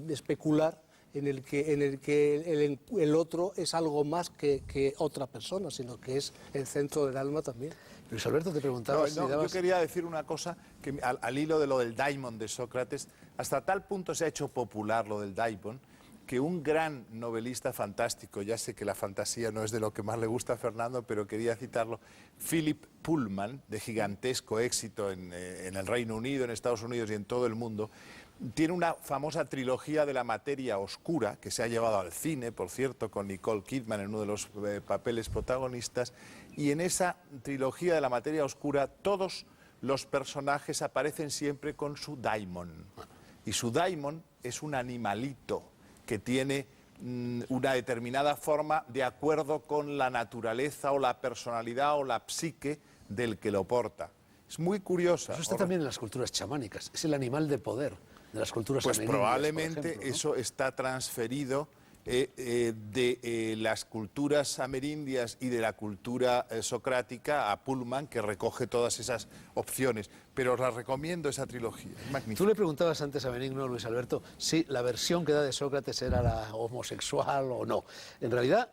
S4: especular en el que el otro es algo más que otra persona, sino que es el centro del alma también.
S1: Luis Alberto, te preguntaba si dabas...
S3: Yo quería decir una cosa, que al hilo de lo del daimon de Sócrates, hasta tal punto se ha hecho popular lo del daimon, que un gran novelista fantástico, ya sé que la fantasía no es de lo que más le gusta a Fernando, pero quería citarlo, Philip Pullman, de gigantesco éxito en el Reino Unido, en Estados Unidos y en todo el mundo, tiene una famosa trilogía de la materia oscura, que se ha llevado al cine, por cierto, con Nicole Kidman en uno de los papeles protagonistas, y en esa trilogía de la materia oscura todos los personajes aparecen siempre con su daimon, y su daimon es un animalito que tiene una determinada forma de acuerdo con la naturaleza o la personalidad o la psique del que lo porta. Es muy curiosa.
S1: Eso está también en las culturas chamánicas, es el animal de poder de las culturas
S3: pues
S1: amerindias,
S3: probablemente
S1: por ejemplo, ¿no?
S3: Eso está transferido de las culturas amerindias y de la cultura socrática a Pullman, que recoge todas esas opciones. Pero os la recomiendo, esa trilogía, es magnífica.
S1: Tú le preguntabas antes a Benigno, Luis Alberto, si la versión que da de Sócrates era la homosexual o no. En realidad,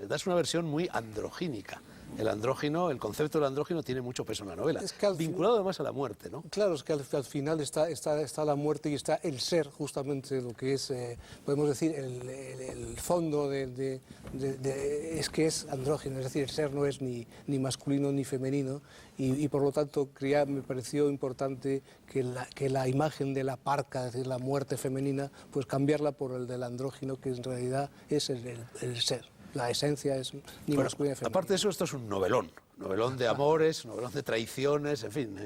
S1: das una versión muy androgínica. El andrógino, el concepto del andrógino tiene mucho peso en la novela, vinculado además a la muerte, ¿no?
S4: Claro, es que al final está la muerte y está el ser, justamente lo que es, podemos decir, el fondo es que es andrógino, es decir, el ser no es ni masculino ni femenino, y por lo tanto me pareció importante que la imagen de la parca, es decir, la muerte femenina, pues cambiarla por el del andrógino, que en realidad es el ser. La esencia es ni masculina ni femenina.
S1: Aparte de eso, esto es un novelón de amores, novelón de traiciones, en fin,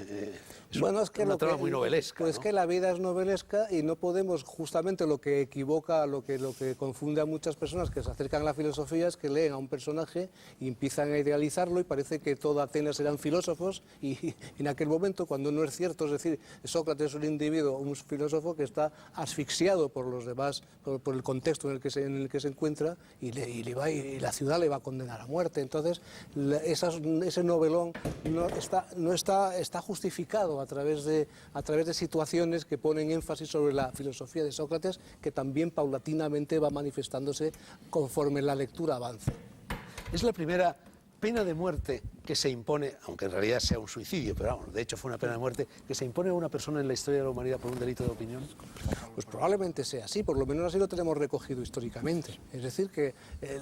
S1: es una trama muy novelesca.
S4: Pues
S1: ¿no?
S4: que la vida es novelesca y no podemos, justamente lo que equivoca, lo que confunde a muchas personas que se acercan a la filosofía es que leen a un personaje y empiezan a idealizarlo y parece que toda Atenas eran filósofos, y en aquel momento, cuando no es cierto, es decir, Sócrates es un individuo, un filósofo que está asfixiado por los demás, por el contexto en el que se encuentra, y la ciudad le va a condenar a muerte. Entonces, ese novelón está justificado a través de situaciones que ponen énfasis sobre la filosofía de Sócrates, que también paulatinamente va manifestándose conforme la lectura avanza.
S1: Es la primera pena de muerte que se impone, aunque en realidad sea un suicidio, pero vamos, de hecho fue una pena de muerte, que se impone a una persona en la historia de la humanidad por un delito de opinión.
S4: Pues probablemente sea así, por lo menos así lo tenemos recogido históricamente. Es decir, que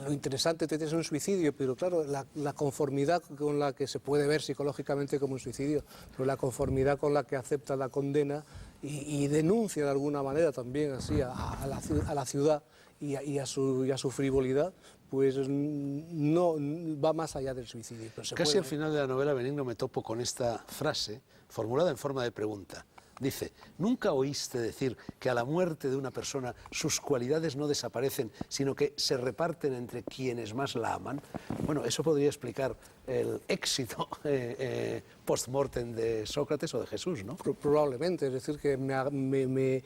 S4: lo interesante es un suicidio, pero claro, la conformidad con la que se puede ver psicológicamente como un suicidio, pero la conformidad con la que acepta la condena y denuncia de alguna manera también así a la ciudad y a su frivolidad, pues no va más allá del suicidio. Pero
S1: Casi al final de la novela, Benigno, me topo con esta frase, formulada en forma de pregunta. Dice, ¿nunca oíste decir que a la muerte de una persona sus cualidades no desaparecen, sino que se reparten entre quienes más la aman? Bueno, eso podría explicar el éxito post-mortem de Sócrates o de Jesús, ¿no?
S4: Probablemente, es decir, que me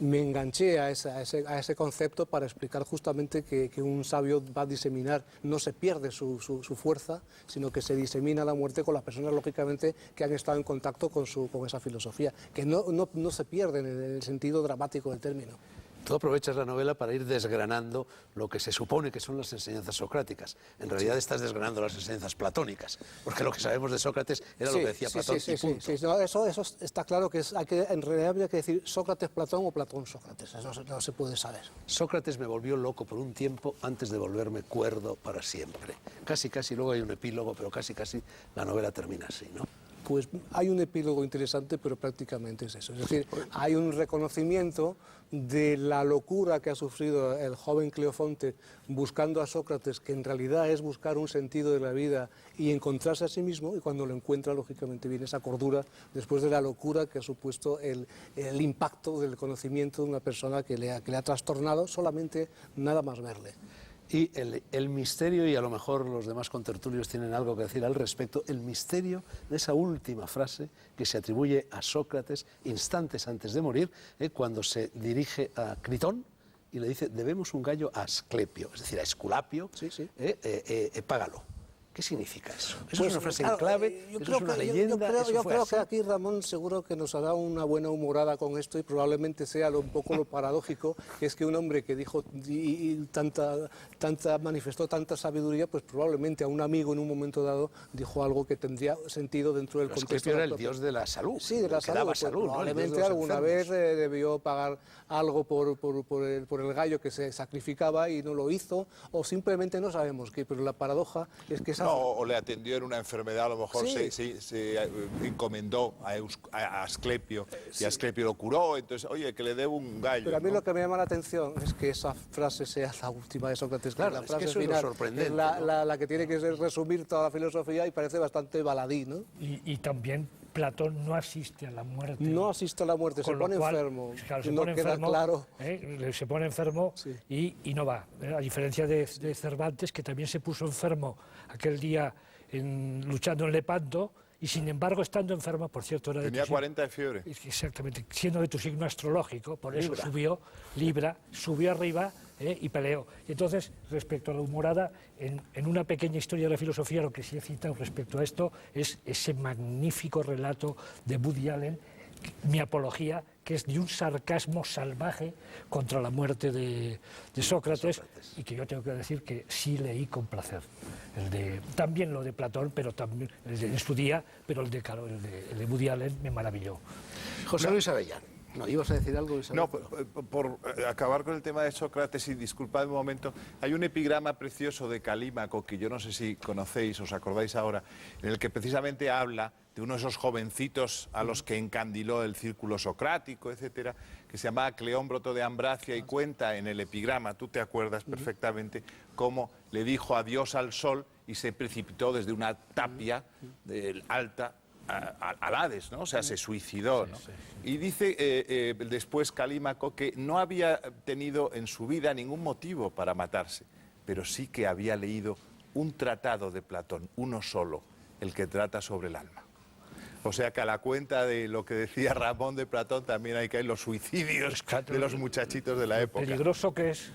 S4: enganché a ese concepto para explicar justamente que un sabio va a diseminar, no se pierde su fuerza, sino que se disemina la muerte con las personas, lógicamente, que han estado en contacto con esa filosofía, que no se pierden en el sentido dramático del término.
S1: Tú aprovechas la novela para ir desgranando lo que se supone que son las enseñanzas socráticas. En realidad estás desgranando las enseñanzas platónicas, porque lo que sabemos de Sócrates era lo que decía Platón y punto.
S4: Sí. No, eso está claro que en realidad habría que decir Sócrates-Platón o Platón-Sócrates, eso no se puede saber.
S1: Sócrates me volvió loco por un tiempo antes de volverme cuerdo para siempre. Casi, luego hay un epílogo, pero casi la novela termina así, ¿no?
S4: Pues hay un epílogo interesante, pero prácticamente es eso. Es decir, hay un reconocimiento de la locura que ha sufrido el joven Cleofonte buscando a Sócrates, que en realidad es buscar un sentido de la vida y encontrarse a sí mismo, y cuando lo encuentra, lógicamente, viene esa cordura después de la locura que ha supuesto el impacto del conocimiento de una persona que le ha trastornado solamente nada más verle.
S1: Y el misterio, y a lo mejor los demás contertulios tienen algo que decir al respecto, el misterio de esa última frase que se atribuye a Sócrates instantes antes de morir, cuando se dirige a Critón y le dice, debemos un gallo a Asclepio, es decir, a Esculapio, págalo. ¿Qué significa eso? ¿Eso es una frase en clave? ¿Eso es una leyenda?
S4: Yo creo que aquí Ramón seguro que nos hará una buena humorada con esto y probablemente sea un poco lo paradójico, que es que un hombre que dijo manifestó tanta sabiduría, pues probablemente a un amigo en un momento dado dijo algo que tendría sentido dentro del contexto.
S1: Asclepio era el dios de la salud.
S4: Sí, de la salud.
S1: Daba
S4: pues
S1: salud,
S4: probablemente
S1: ¿no?
S4: alguna vez debió pagar algo por el gallo que se sacrificaba y no lo hizo, o simplemente no sabemos qué, pero la paradoja es que esa...
S3: No, o le atendió en una enfermedad, a lo mejor se encomendó a Asclepio y Asclepio lo curó, entonces, oye, que le debo un gallo.
S4: Pero a mí lo que me llama la atención es que esa frase sea la última de Sócrates,
S1: claro,
S4: la frase
S1: es que eso
S4: final,
S1: es lo sorprendente,
S4: es la que tiene que resumir toda la filosofía y parece bastante baladí, ¿no?
S2: Y también Platón no asiste a la muerte.
S4: No asiste a la muerte, se pone enfermo.
S2: Claro, se
S4: no
S2: pone
S4: queda
S2: enfermo,
S4: claro.
S2: Se pone enfermo
S4: Sí.
S2: y no va. A diferencia de Cervantes, que también se puso enfermo aquel día luchando en Lepanto, y sin embargo, estando enfermo, por cierto, era
S3: Tenía 40 de fiebre.
S2: Exactamente, siendo de tu signo astrológico, por eso
S1: Libra.
S2: subió arriba y peleó. Y entonces, respecto a la humorada, en una pequeña historia de la filosofía, lo que sí he citado respecto a esto es ese magnífico relato de Woody Allen, Mi apología, que es de un sarcasmo salvaje contra la muerte de Sócrates, y que yo tengo que decir que sí leí con placer. También lo de Platón, pero también en su día, pero el de Woody Allen me maravilló.
S1: José Luis Avellán. No, ¿ibas a decir algo, Isabel?
S3: No, por acabar con el tema de Sócrates, y disculpadme un momento, hay un epigrama precioso de Calímaco, que yo no sé si conocéis, os acordáis ahora, en el que precisamente habla de uno de esos jovencitos a los que encandiló el círculo socrático, etcétera, que se llamaba Cleómbroto de Ambracia, y cuenta en el epigrama, tú te acuerdas perfectamente, cómo le dijo adiós al sol y se precipitó desde una tapia alta al Hades, ¿no? O sea, se suicidó, ¿no? Y dice después Calímaco que no había tenido en su vida ningún motivo para matarse, pero sí que había leído un tratado de Platón, uno solo, el que trata sobre el alma. O sea que a la cuenta de lo que decía Ramón de Platón también hay que ir los suicidios de los muchachitos de la época.
S2: Peligroso que es.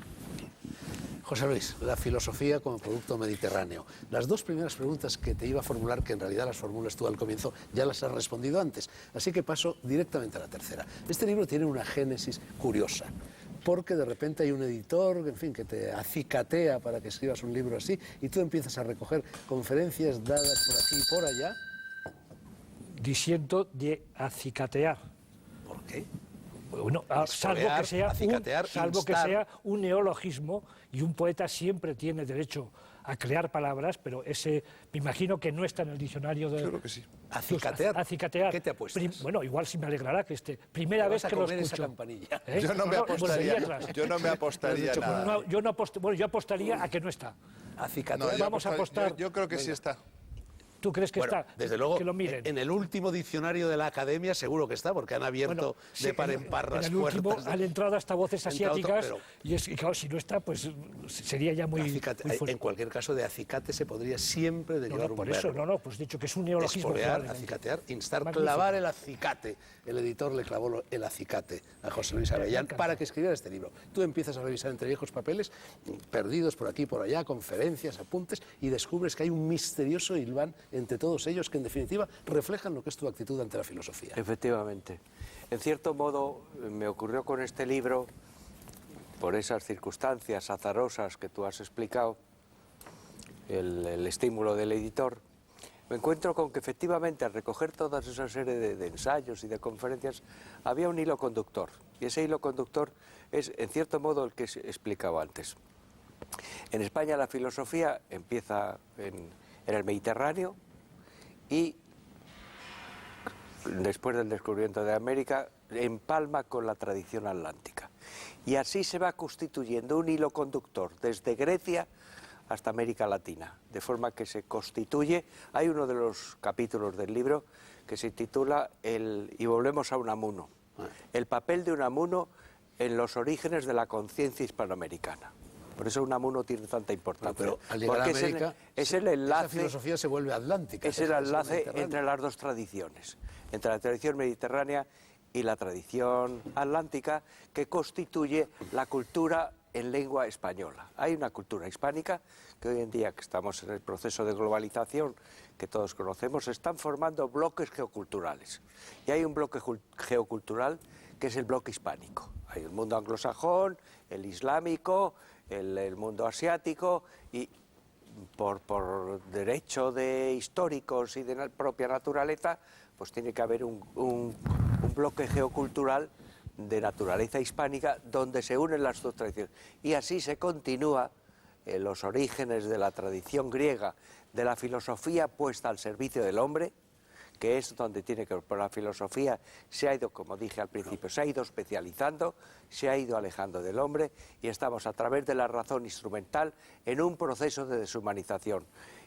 S1: José Luis, la filosofía como producto mediterráneo. Las dos primeras preguntas que te iba a formular, que en realidad las formulas tú al comienzo, ya las has respondido antes. Así que paso directamente a la tercera. Este libro tiene una génesis curiosa, porque de repente hay un editor, en fin, que te acicatea para que escribas un libro así, y tú empiezas a recoger conferencias dadas por aquí y por allá.
S2: Diciendo de acicatear.
S1: ¿Por qué?
S2: Bueno, salvo que sea un neologismo, y un poeta siempre tiene derecho a crear palabras, pero ese me imagino que no está en el diccionario de...
S3: Yo creo que sí.
S1: Acicatear.
S2: Acicatear.
S1: ¿Qué te apuestas?
S2: Bueno, igual sí me alegrará que primera vez que lo escucho.
S1: Esa campanilla.
S3: Yo no me apostaría nada.
S2: Yo apostaría a que no está.
S1: Acicatear.
S3: No,
S2: Vamos a apostar.
S3: Yo creo que sí está.
S2: ¿Tú crees que
S1: Bueno,
S2: está?
S1: desde luego,
S2: que lo miren.
S1: en el último diccionario de la Academia seguro que está, porque han abierto de par en par las
S2: en el último
S1: puertas.
S2: han entrado hasta voces
S1: entrado
S2: asiáticas
S1: pero-
S2: y claro, si no está, pues sería ya muy,
S1: Acicate,
S2: muy fuerte.
S1: en cualquier caso, de acicate se podría siempre derivar
S2: No,
S1: un
S2: por eso,
S1: verbo.
S2: pues dicho que es un neologismo.
S1: Espolear,
S2: probablemente.
S1: acicatear, instar,
S2: Magnífico.
S1: clavar el acicate. El editor le clavó el acicate a José Luis Avellán para que escribiera este libro. Tú empiezas a revisar entre viejos papeles, perdidos por aquí y por allá, conferencias, apuntes, y descubres que hay un misterioso hilván entre todos ellos que, en definitiva, reflejan lo que es tu actitud ante la filosofía.
S5: Efectivamente. En cierto modo, me ocurrió con este libro, por esas circunstancias azarosas que tú has explicado, el estímulo del editor, me encuentro con que efectivamente al recoger toda esa serie de ensayos y de conferencias había un hilo conductor. Y ese hilo conductor es, en cierto modo, el que he explicado antes. En España la filosofía empieza en el Mediterráneo y después del descubrimiento de América empalma con la tradición atlántica. Y así se va constituyendo un hilo conductor desde Grecia hasta América Latina, de forma que se constituye, hay uno de los capítulos del libro que se titula y volvemos a Unamuno, el papel de Unamuno en los orígenes de la conciencia hispanoamericana. Por eso Unamuno tiene tanta importancia.
S1: Pero al llegar a
S5: porque
S1: América,
S5: es el enlace,
S1: esa filosofía se vuelve atlántica.
S5: es el enlace entre las dos tradiciones, entre la tradición mediterránea y la tradición atlántica, que constituye la cultura en lengua española. Hay una cultura hispánica que hoy en día, que estamos en el proceso de globalización que todos conocemos, se están formando bloques geoculturales. Y hay un bloque geocultural que es el bloque hispánico. Hay el mundo anglosajón, el islámico, el mundo asiático, y por derecho de históricos y de propia naturaleza, pues tiene que haber un bloque geocultural de naturaleza hispánica donde se unen las dos tradiciones. Y así se continúa en los orígenes de la tradición griega, de la filosofía puesta al servicio del hombre, que es donde tiene que ver. Pero la filosofía se ha ido, como dije al principio, se ha ido especializando, se ha ido alejando del hombre, y estamos a través de la razón instrumental en un proceso de deshumanización.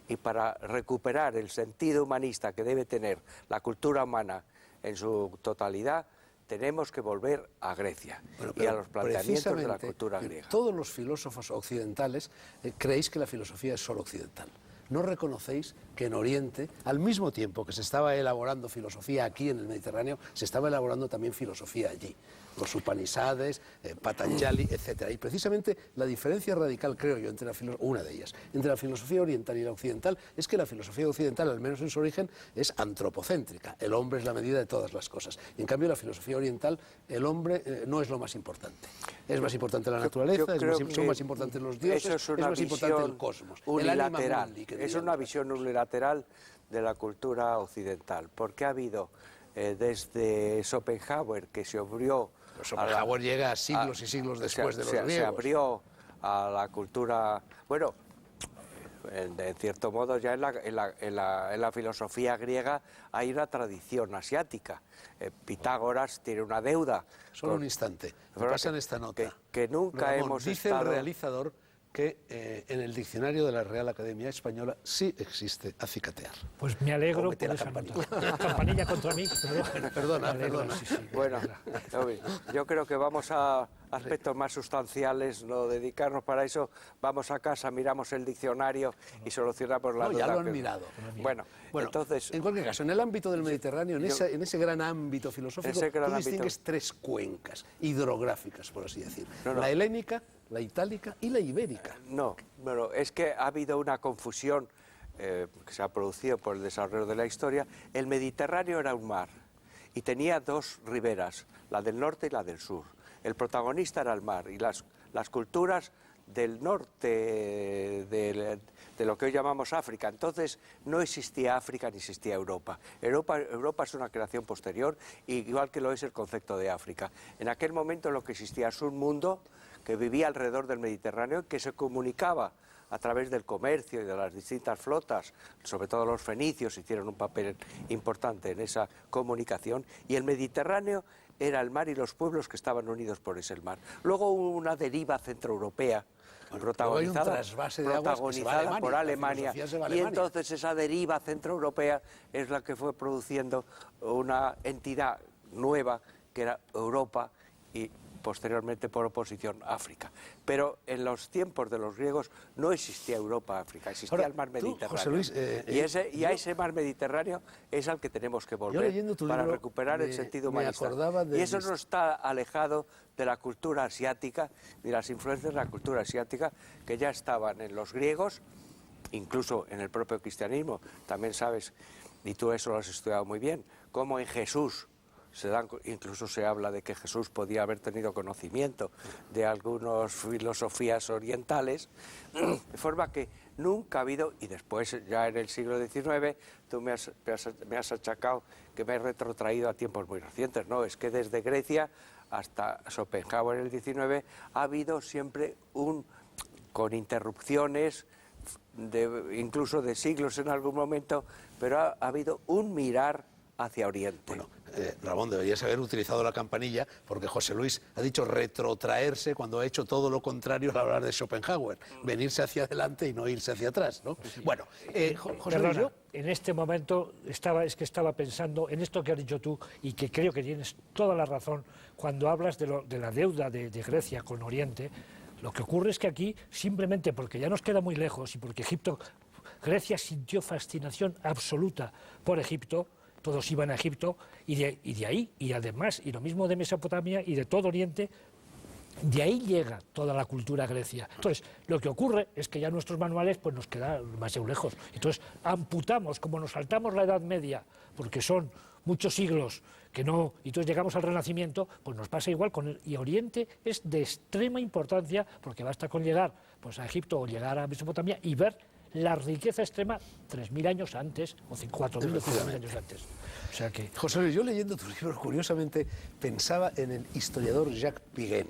S5: Y para recuperar el sentido humanista que debe tener la cultura humana en su totalidad, tenemos que volver a Grecia y a los planteamientos de la cultura griega.
S1: Todos los filósofos occidentales creéis que la filosofía es solo occidental. ¿No reconocéis que en Oriente, al mismo tiempo que se estaba elaborando filosofía aquí en el Mediterráneo, se estaba elaborando también filosofía allí? Los Upanisades, Patanjali, etc. Y precisamente la diferencia radical, creo yo, una de ellas, entre la filosofía oriental y la occidental, es que la filosofía occidental, al menos en su origen, es antropocéntrica. El hombre es la medida de todas las cosas. Y en cambio, la filosofía oriental, el hombre no es lo más importante. Es más importante la naturaleza, son más importantes los dioses, es más importante el cosmos.
S5: Unilateral. Es una visión unilateral de la cultura occidental, porque ha habido desde Schopenhauer, que se abrió...
S1: Schopenhauer llega siglos y siglos después de los griegos.
S5: Se abrió a la cultura... Bueno, en cierto modo ya en la filosofía griega hay una tradición asiática. Pitágoras tiene una deuda.
S1: Solo un instante, me pasan esta nota.
S5: Que nunca
S1: Ramón,
S5: hemos
S1: dice
S5: estado...
S1: el realizador que en el diccionario de la Real Academia Española sí existe acicatear.
S2: Pues me alegro
S1: mete
S2: por
S1: la
S2: esa
S1: campanilla.
S2: nota. Campanilla contra mí.
S1: Perdona,
S2: Me alegro,
S1: perdona.
S2: sí, sí.
S5: Bueno, yo creo que vamos a aspectos más sustanciales, no dedicarnos para eso. Vamos a casa, miramos el diccionario y solucionamos la
S1: No,
S5: duda.
S1: ya lo han mirado.
S5: Bueno, entonces...
S1: En cualquier caso, en el ámbito del Mediterráneo, en ese gran ámbito filosófico,
S5: Ese gran
S1: tú
S5: ámbito.
S1: distingues tres cuencas hidrográficas, por así decir.
S5: No.
S1: La helénica, la itálica y la ibérica.
S5: No, bueno, es que ha habido una confusión que se ha producido por el desarrollo de la historia. El Mediterráneo era un mar y tenía dos riberas, la del norte y la del sur. El protagonista era el mar, y las culturas del norte de lo que hoy llamamos África. Entonces no existía África ni existía Europa. Europa es una creación posterior, igual que lo es el concepto de África. En aquel momento lo que existía es un mundo que vivía alrededor del Mediterráneo, que se comunicaba a través del comercio y de las distintas flotas, sobre todo los fenicios hicieron un papel importante en esa comunicación, y el Mediterráneo era el mar y los pueblos que estaban unidos por ese mar. Luego hubo una deriva centroeuropea, protagonizada por Alemania, y entonces esa deriva centroeuropea es la que fue produciendo una entidad nueva que era Europa y posteriormente por oposición África. Pero en los tiempos de los griegos no existía Europa-África, existía el mar Mediterráneo.
S1: José Luis,
S5: y a ese mar Mediterráneo es al que tenemos que volver para recuperar el sentido humanista. Y eso no está alejado de la cultura asiática, de las influencias de la cultura asiática que ya estaban en los griegos, incluso en el propio cristianismo. También sabes, y tú eso lo has estudiado muy bien, cómo en Jesús incluso se habla de que Jesús podía haber tenido conocimiento de algunas filosofías orientales, de forma que nunca ha habido, y después ya en el siglo XIX tú me has achacado que me he retrotraído a tiempos muy recientes. No, es que desde Grecia hasta Schopenhauer en el XIX ha habido siempre con interrupciones, incluso de siglos en algún momento, pero ha habido un mirar hacia Oriente.
S1: Bueno, Ramón, deberías haber utilizado la campanilla, porque José Luis ha dicho retrotraerse cuando ha hecho todo lo contrario al hablar de Schopenhauer, venirse hacia adelante y no irse hacia atrás, ¿no? Bueno, José Luis,
S2: Luis, en este momento estaba pensando en esto que has dicho tú, y que creo que tienes toda la razón cuando hablas de la deuda de Grecia con Oriente. Lo que ocurre es que aquí, simplemente porque ya nos queda muy lejos y porque Grecia sintió fascinación absoluta por Egipto, todos iban a Egipto, y de ahí, y además, y lo mismo de Mesopotamia y de todo Oriente, de ahí llega toda la cultura grecia. Entonces, lo que ocurre es que ya nuestros manuales pues nos quedan demasiado lejos. Entonces, amputamos, como nos saltamos la Edad Media, porque son muchos siglos que no, y entonces llegamos al Renacimiento, pues nos pasa igual y Oriente es de extrema importancia, porque basta con llegar pues a Egipto o llegar a Mesopotamia y ver la riqueza extrema 3.000 años antes, o 4.000 o 5.000 años antes. O sea que...
S1: José Luis, yo leyendo tu libro, curiosamente, pensaba en el historiador Jacques Piguet,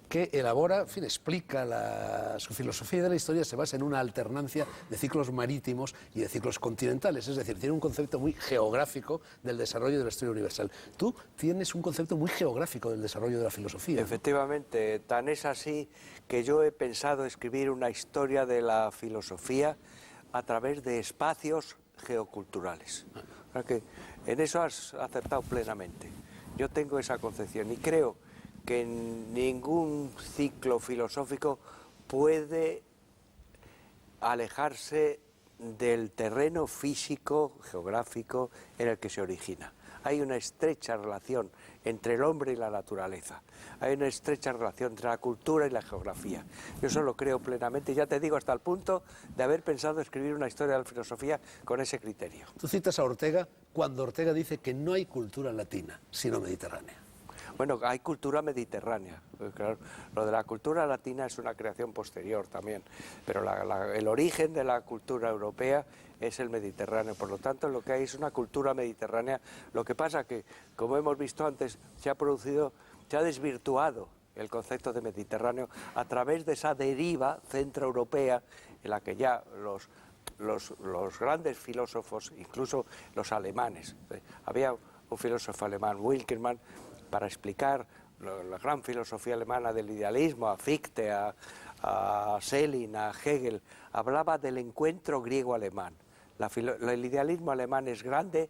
S1: que elabora, en fin, explica su filosofía de la historia, se basa en una alternancia de ciclos marítimos y de ciclos continentales, es decir, tiene un concepto muy geográfico del desarrollo de la historia universal. Tú tienes un concepto muy geográfico del desarrollo de la filosofía.
S5: Efectivamente, tan es así que yo he pensado escribir una historia de la filosofía a través de espacios geoculturales. O sea que en eso has acertado plenamente. Yo tengo esa concepción y creo que ningún ciclo filosófico puede alejarse del terreno físico, geográfico, en el que se origina. Hay una estrecha relación entre el hombre y la naturaleza. Hay una estrecha relación entre la cultura y la geografía. Yo eso lo creo plenamente, ya te digo, hasta el punto de haber pensado escribir una historia de la filosofía con ese criterio.
S1: Tú citas a Ortega cuando Ortega dice que no hay cultura latina, sino mediterránea.
S5: Bueno, hay cultura mediterránea. Claro, lo de la cultura latina es una creación posterior también, pero el origen de la cultura europea es el Mediterráneo. Por lo tanto, lo que hay es una cultura mediterránea. Lo que pasa que, como hemos visto antes, se ha desvirtuado el concepto de Mediterráneo a través de esa deriva centroeuropea en la que ya los grandes filósofos, incluso los alemanes, había un filósofo alemán, Winckelmann, para explicar la gran filosofía alemana del idealismo, a Fichte, a Schelling, a Hegel, hablaba del encuentro griego-alemán. El idealismo alemán es grande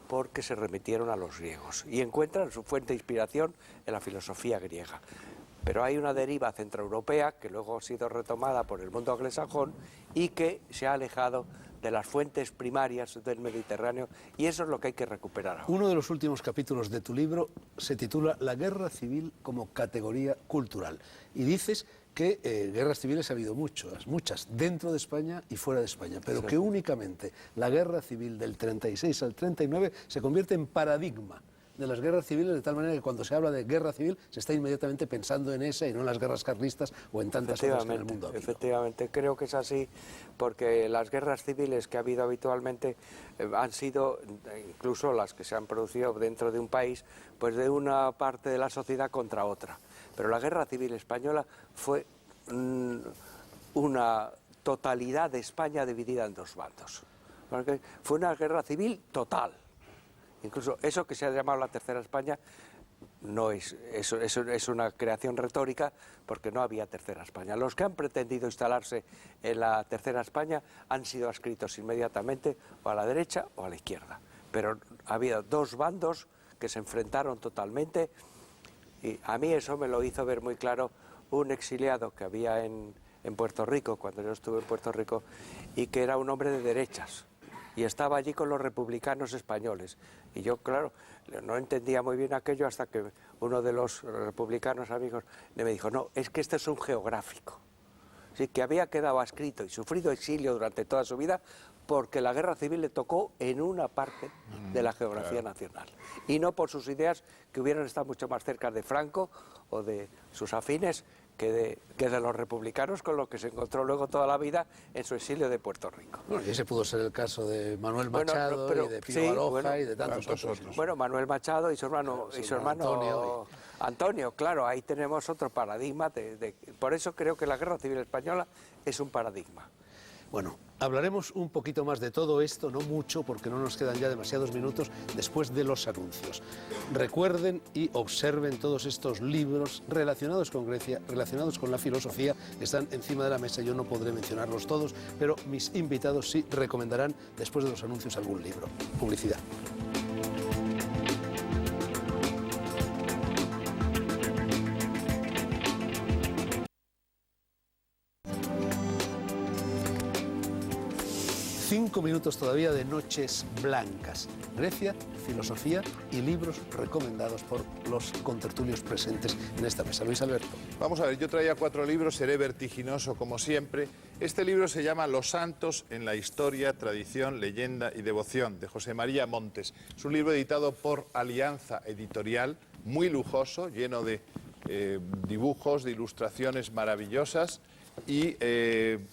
S5: porque se remitieron a los griegos y encuentran su fuente de inspiración en la filosofía griega. Pero hay una deriva centroeuropea que luego ha sido retomada por el mundo anglosajón y que se ha alejado de las fuentes primarias del Mediterráneo, y eso es lo que hay que recuperar ahora.
S1: Uno de los últimos capítulos de tu libro se titula La guerra civil como categoría cultural, y dices que guerras civiles ha habido muchas, dentro de España y fuera de España, pero que únicamente la guerra civil del 36 al 39 se convierte en paradigma de las guerras civiles, de tal manera que cuando se habla de guerra civil se está inmediatamente pensando en esa y no en las guerras carlistas o en tantas otras que en el mundo ha habido.
S5: Efectivamente, creo que es así, porque las guerras civiles que ha habido habitualmente han sido, incluso las que se han producido dentro de un país, pues de una parte de la sociedad contra otra. Pero la guerra civil española fue una totalidad de España dividida en dos bandos. Porque fue una guerra civil total. Incluso eso que se ha llamado la Tercera España no es una creación retórica, porque no había Tercera España. Los que han pretendido instalarse en la Tercera España han sido adscritos inmediatamente o a la derecha o a la izquierda. Pero había dos bandos que se enfrentaron totalmente, y a mí eso me lo hizo ver muy claro un exiliado que había en Puerto Rico, cuando yo estuve en Puerto Rico, y que era un hombre de derechas, y estaba allí con los republicanos españoles. Y yo, claro, no entendía muy bien aquello hasta que uno de los republicanos amigos me dijo, no, es que este es un geográfico. Así que había quedado adscrito y sufrido exilio durante toda su vida porque la guerra civil le tocó en una parte de la geografía nacional. Y no por sus ideas, que hubieran estado mucho más cerca de Franco o de sus afines que de los republicanos, con los que se encontró luego toda la vida en su exilio de Puerto Rico.
S1: Bueno, y ese pudo ser el caso de Manuel Machado, y de Pío Baroja y de tantos otros.
S5: Bueno, Manuel Machado y su hermano, Antonio, claro, ahí tenemos otro paradigma. Por eso creo que la Guerra Civil Española es un paradigma.
S1: Bueno, hablaremos un poquito más de todo esto, no mucho, porque no nos quedan ya demasiados minutos después de los anuncios. Recuerden y observen todos estos libros relacionados con Grecia, relacionados con la filosofía, que están encima de la mesa. Yo no podré mencionarlos todos, pero mis invitados sí recomendarán después de los anuncios algún libro. Publicidad. Cinco minutos todavía de noches blancas. Grecia, filosofía y libros recomendados por los contertulios presentes en esta mesa. Luis Alberto.
S3: Vamos a ver, yo traía 4 libros, seré vertiginoso como siempre. Este libro se llama Los santos en la historia, tradición, leyenda y devoción, de José María Montes. Es un libro editado por Alianza Editorial, muy lujoso, lleno de dibujos, de ilustraciones maravillosas, y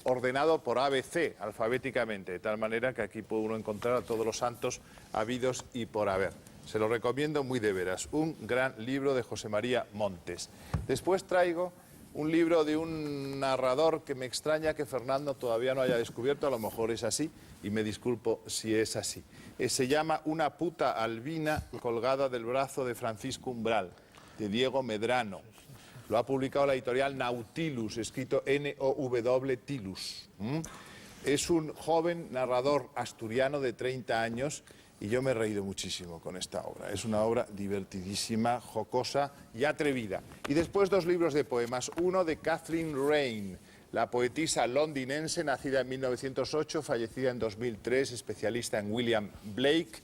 S3: ordenado por ABC, alfabéticamente, de tal manera que aquí puede uno encontrar a todos los santos habidos y por haber. Se lo recomiendo muy de veras, un gran libro de José María Montes. Después traigo un libro de un narrador que me extraña que Fernando todavía no haya descubierto, a lo mejor es así, y me disculpo si es así. Se llama Una puta albina colgada del brazo de Francisco Umbral, de Diego Medrano. Lo ha publicado la editorial Nautilus, escrito N-O-W Tilus. Es un joven narrador asturiano de 30 años y yo me he reído muchísimo con esta obra. Es una obra divertidísima, jocosa y atrevida. Y después 2 libros de poemas. Uno de Kathleen Raine, la poetisa londinense, nacida en 1908, fallecida en 2003, especialista en William Blake.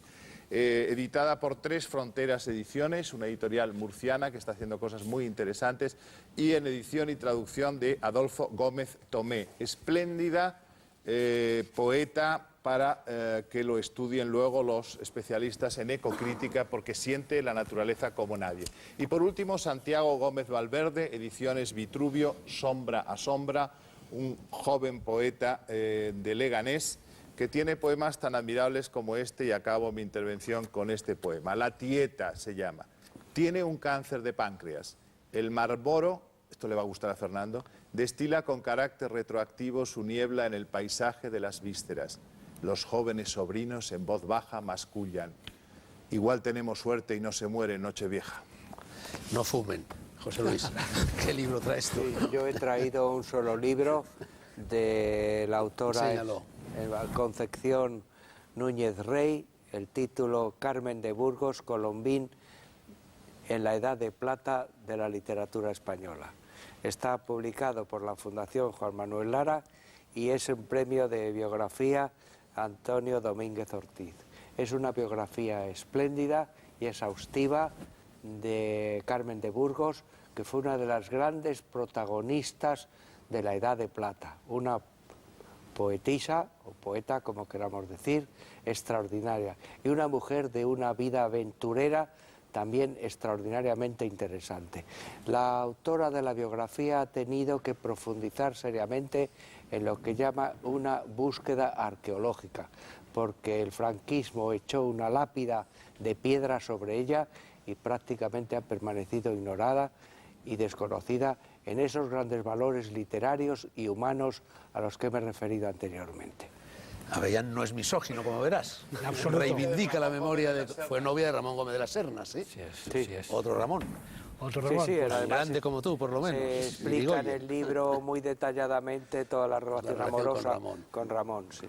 S3: Editada por 3 Fronteras Ediciones, una editorial murciana que está haciendo cosas muy interesantes, y en edición y traducción de Adolfo Gómez Tomé. Espléndida poeta para que lo estudien luego los especialistas en ecocrítica, porque siente la naturaleza como nadie. Y por último, Santiago Gómez Valverde, ediciones Vitruvio, Sombra a Sombra, un joven poeta de Leganés, que tiene poemas tan admirables como este, y acabo mi intervención con este poema. La Tieta se llama. Tiene un cáncer de páncreas. El Marlboro, esto le va a gustar a Fernando, destila con carácter retroactivo su niebla en el paisaje de las vísceras. Los jóvenes sobrinos en voz baja mascullan. Igual tenemos suerte y no se muere en Nochevieja.
S1: No fumen. José Luis, ¿qué libro traes tú?
S5: Sí, yo he traído un solo libro de la autora Concepción Núñez Rey, el título Carmen de Burgos, Colombín en la Edad de Plata de la literatura española. Está publicado por la Fundación Juan Manuel Lara y es un premio de biografía Antonio Domínguez Ortiz. Es una biografía espléndida y exhaustiva de Carmen de Burgos, que fue una de las grandes protagonistas de la Edad de Plata, una poetisa o poeta, como queramos decir, extraordinaria, y una mujer de una vida aventurera también extraordinariamente interesante. La autora de la biografía ha tenido que profundizar seriamente en lo que llama una búsqueda arqueológica, porque el franquismo echó una lápida de piedra sobre ella y prácticamente ha permanecido ignorada, y desconocida en esos grandes valores literarios y humanos a los que me he referido anteriormente.
S1: Avellán no es misógino, como verás. Reivindica la memoria de... Fue novia de Ramón Gómez de las Sernas, ¿sí?
S2: Sí es.
S1: Otro Ramón.
S2: Otro Ramón.
S5: Sí,
S1: Tan grande como tú, por lo menos.
S5: Se explica en el libro muy detalladamente toda la relación amorosa con Ramón. Sí.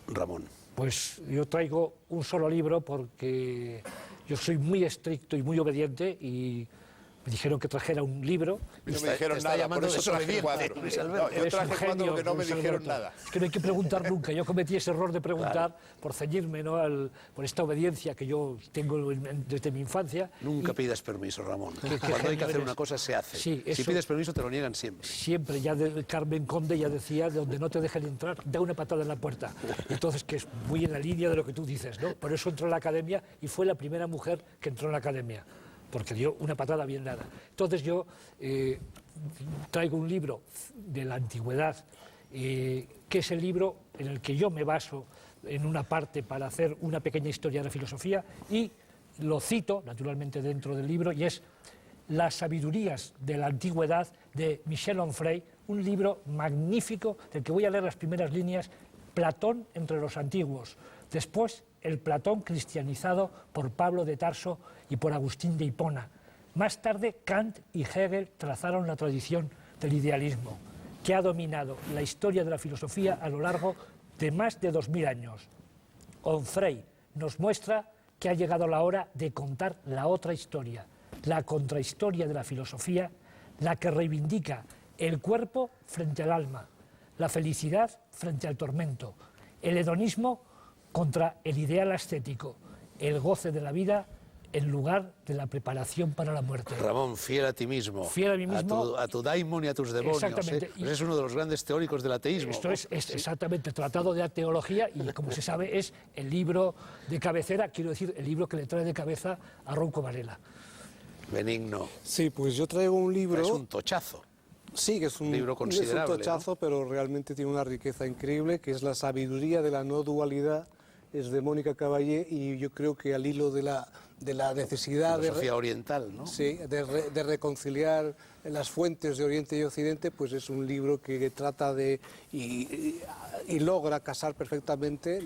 S1: Ramón.
S2: Pues yo traigo un solo libro porque yo soy muy estricto y muy obediente y me dijeron que trajera un libro.
S3: Y no me dijeron nada, por eso traje 4.
S1: Luis Alberto.
S3: No, yo traje 4 porque no me
S2: Luis
S3: dijeron
S2: Alberto.
S3: nada.
S2: Es que no hay que preguntar nunca. Yo cometí ese error de preguntar por ceñirme, ¿no? por esta obediencia que yo tengo desde mi infancia.
S1: Nunca pidas permiso, Ramón.
S2: ¿Qué
S1: Cuando hay que hacer
S2: eres?
S1: una cosa, se hace.
S2: Sí,
S1: Si
S2: eso-
S1: pides permiso, te lo niegan siempre.
S2: Siempre, ya Carmen Conde ya decía, de donde no te dejen entrar, da una patada en la puerta. Entonces, que es muy en la línea de lo que tú dices, ¿no? Por eso entró a la academia y fue la primera mujer que entró en la academia, porque dio una patada bien dada. Entonces yo traigo un libro de la antigüedad, que es el libro en el que yo me baso en una parte para hacer una pequeña historia de la filosofía y lo cito, naturalmente, dentro del libro, y es Las sabidurías de la antigüedad de Michel Onfray, un libro magnífico del que voy a leer las primeras líneas. Platón entre los antiguos, después el Platón cristianizado por Pablo de Tarso y por Agustín de Hipona. Más tarde Kant y Hegel trazaron la tradición del idealismo, que ha dominado la historia de la filosofía a lo largo de más de 2000 años. Onfray nos muestra que ha llegado la hora de contar la otra historia, la contrahistoria de la filosofía, la que reivindica el cuerpo frente al alma, la felicidad frente al tormento, el hedonismo contra el ideal ascético, el goce de la vida en lugar de la preparación para la muerte.
S1: Ramón, fiel a ti mismo.
S2: Fiel a mí mismo.
S1: A tu daimon y a tus demonios.
S2: Exactamente.
S1: Pues es uno de los grandes teóricos del ateísmo.
S2: Esto es exactamente tratado de teología y, como se sabe, es el libro de cabecera, quiero decir, el libro que le trae de cabeza a Ronco Varela.
S1: Benigno.
S4: Sí, pues yo traigo un libro...
S1: Es un tochazo.
S4: Sí, que es un
S1: libro considerable,
S4: es un tochazo, pero realmente tiene una riqueza increíble, que es La sabiduría de la no dualidad, es de Mónica Caballé, y yo creo que al hilo de la necesidad
S1: Filosofía oriental, ¿no?
S4: Sí, de reconciliar las fuentes de Oriente y Occidente, pues es un libro que trata de y logra casar perfectamente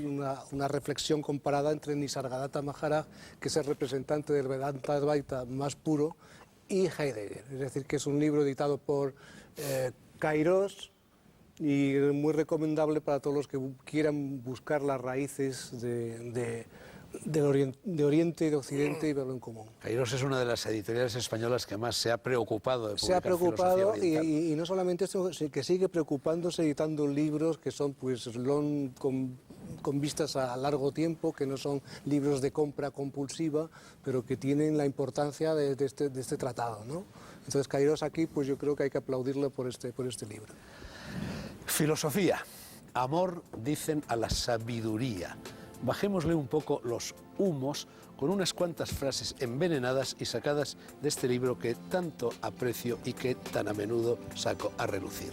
S4: una reflexión comparada entre Nisargadatta Maharaj, que es el representante del Vedanta Advaita más puro, y Heidegger. Es decir, que es un libro editado por Kairos y muy recomendable para todos los que quieran buscar las raíces de Oriente y de Occidente y verlo en común.
S1: Kairos es una de las editoriales españolas que más se ha preocupado de publicar
S4: Se ha preocupado
S1: filosofía oriental.
S4: y no solamente esto, sino que sigue preocupándose editando libros que son pues con vistas a largo tiempo, que no son libros de compra compulsiva, pero que tienen la importancia de este tratado, ¿no? Entonces Kairos aquí, pues yo creo que hay que aplaudirle por este libro.
S1: Filosofía. Amor, dicen, a la sabiduría. Bajémosle un poco los humos con unas cuantas frases envenenadas y sacadas de este libro que tanto aprecio y que tan a menudo saco a relucir.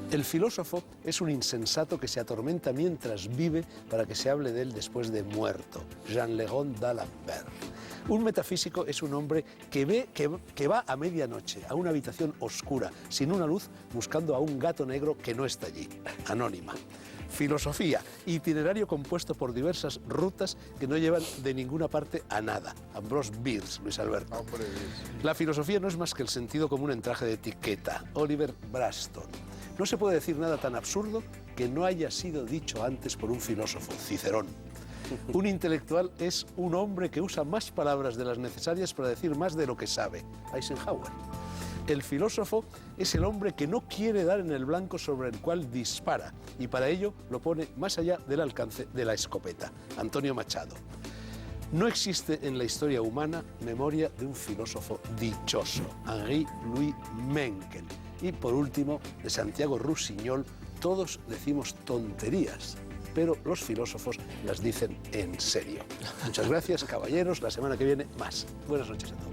S1: El filósofo es un insensato que se atormenta mientras vive para que se hable de él después de muerto. Jean Legon d'Alembert. Un metafísico es un hombre que va a medianoche a una habitación oscura, sin una luz, buscando a un gato negro que no está allí. Anónima. Filosofía, itinerario compuesto por diversas rutas que no llevan de ninguna parte a nada. Ambrose Bierce, Luis Alberto. La filosofía no es más que el sentido común en traje de etiqueta. Oliver Braston. No se puede decir nada tan absurdo que no haya sido dicho antes por un filósofo, Cicerón. Un intelectual es un hombre que usa más palabras de las necesarias para decir más de lo que sabe, Eisenhower. El filósofo es el hombre que no quiere dar en el blanco sobre el cual dispara y para ello lo pone más allá del alcance de la escopeta, Antonio Machado. No existe en la historia humana memoria de un filósofo dichoso, Henri-Louis Mencken. Y por último, de Santiago Rusiñol, todos decimos tonterías, pero los filósofos las dicen en serio. Muchas gracias, caballeros. La semana que viene, más. Buenas noches a todos.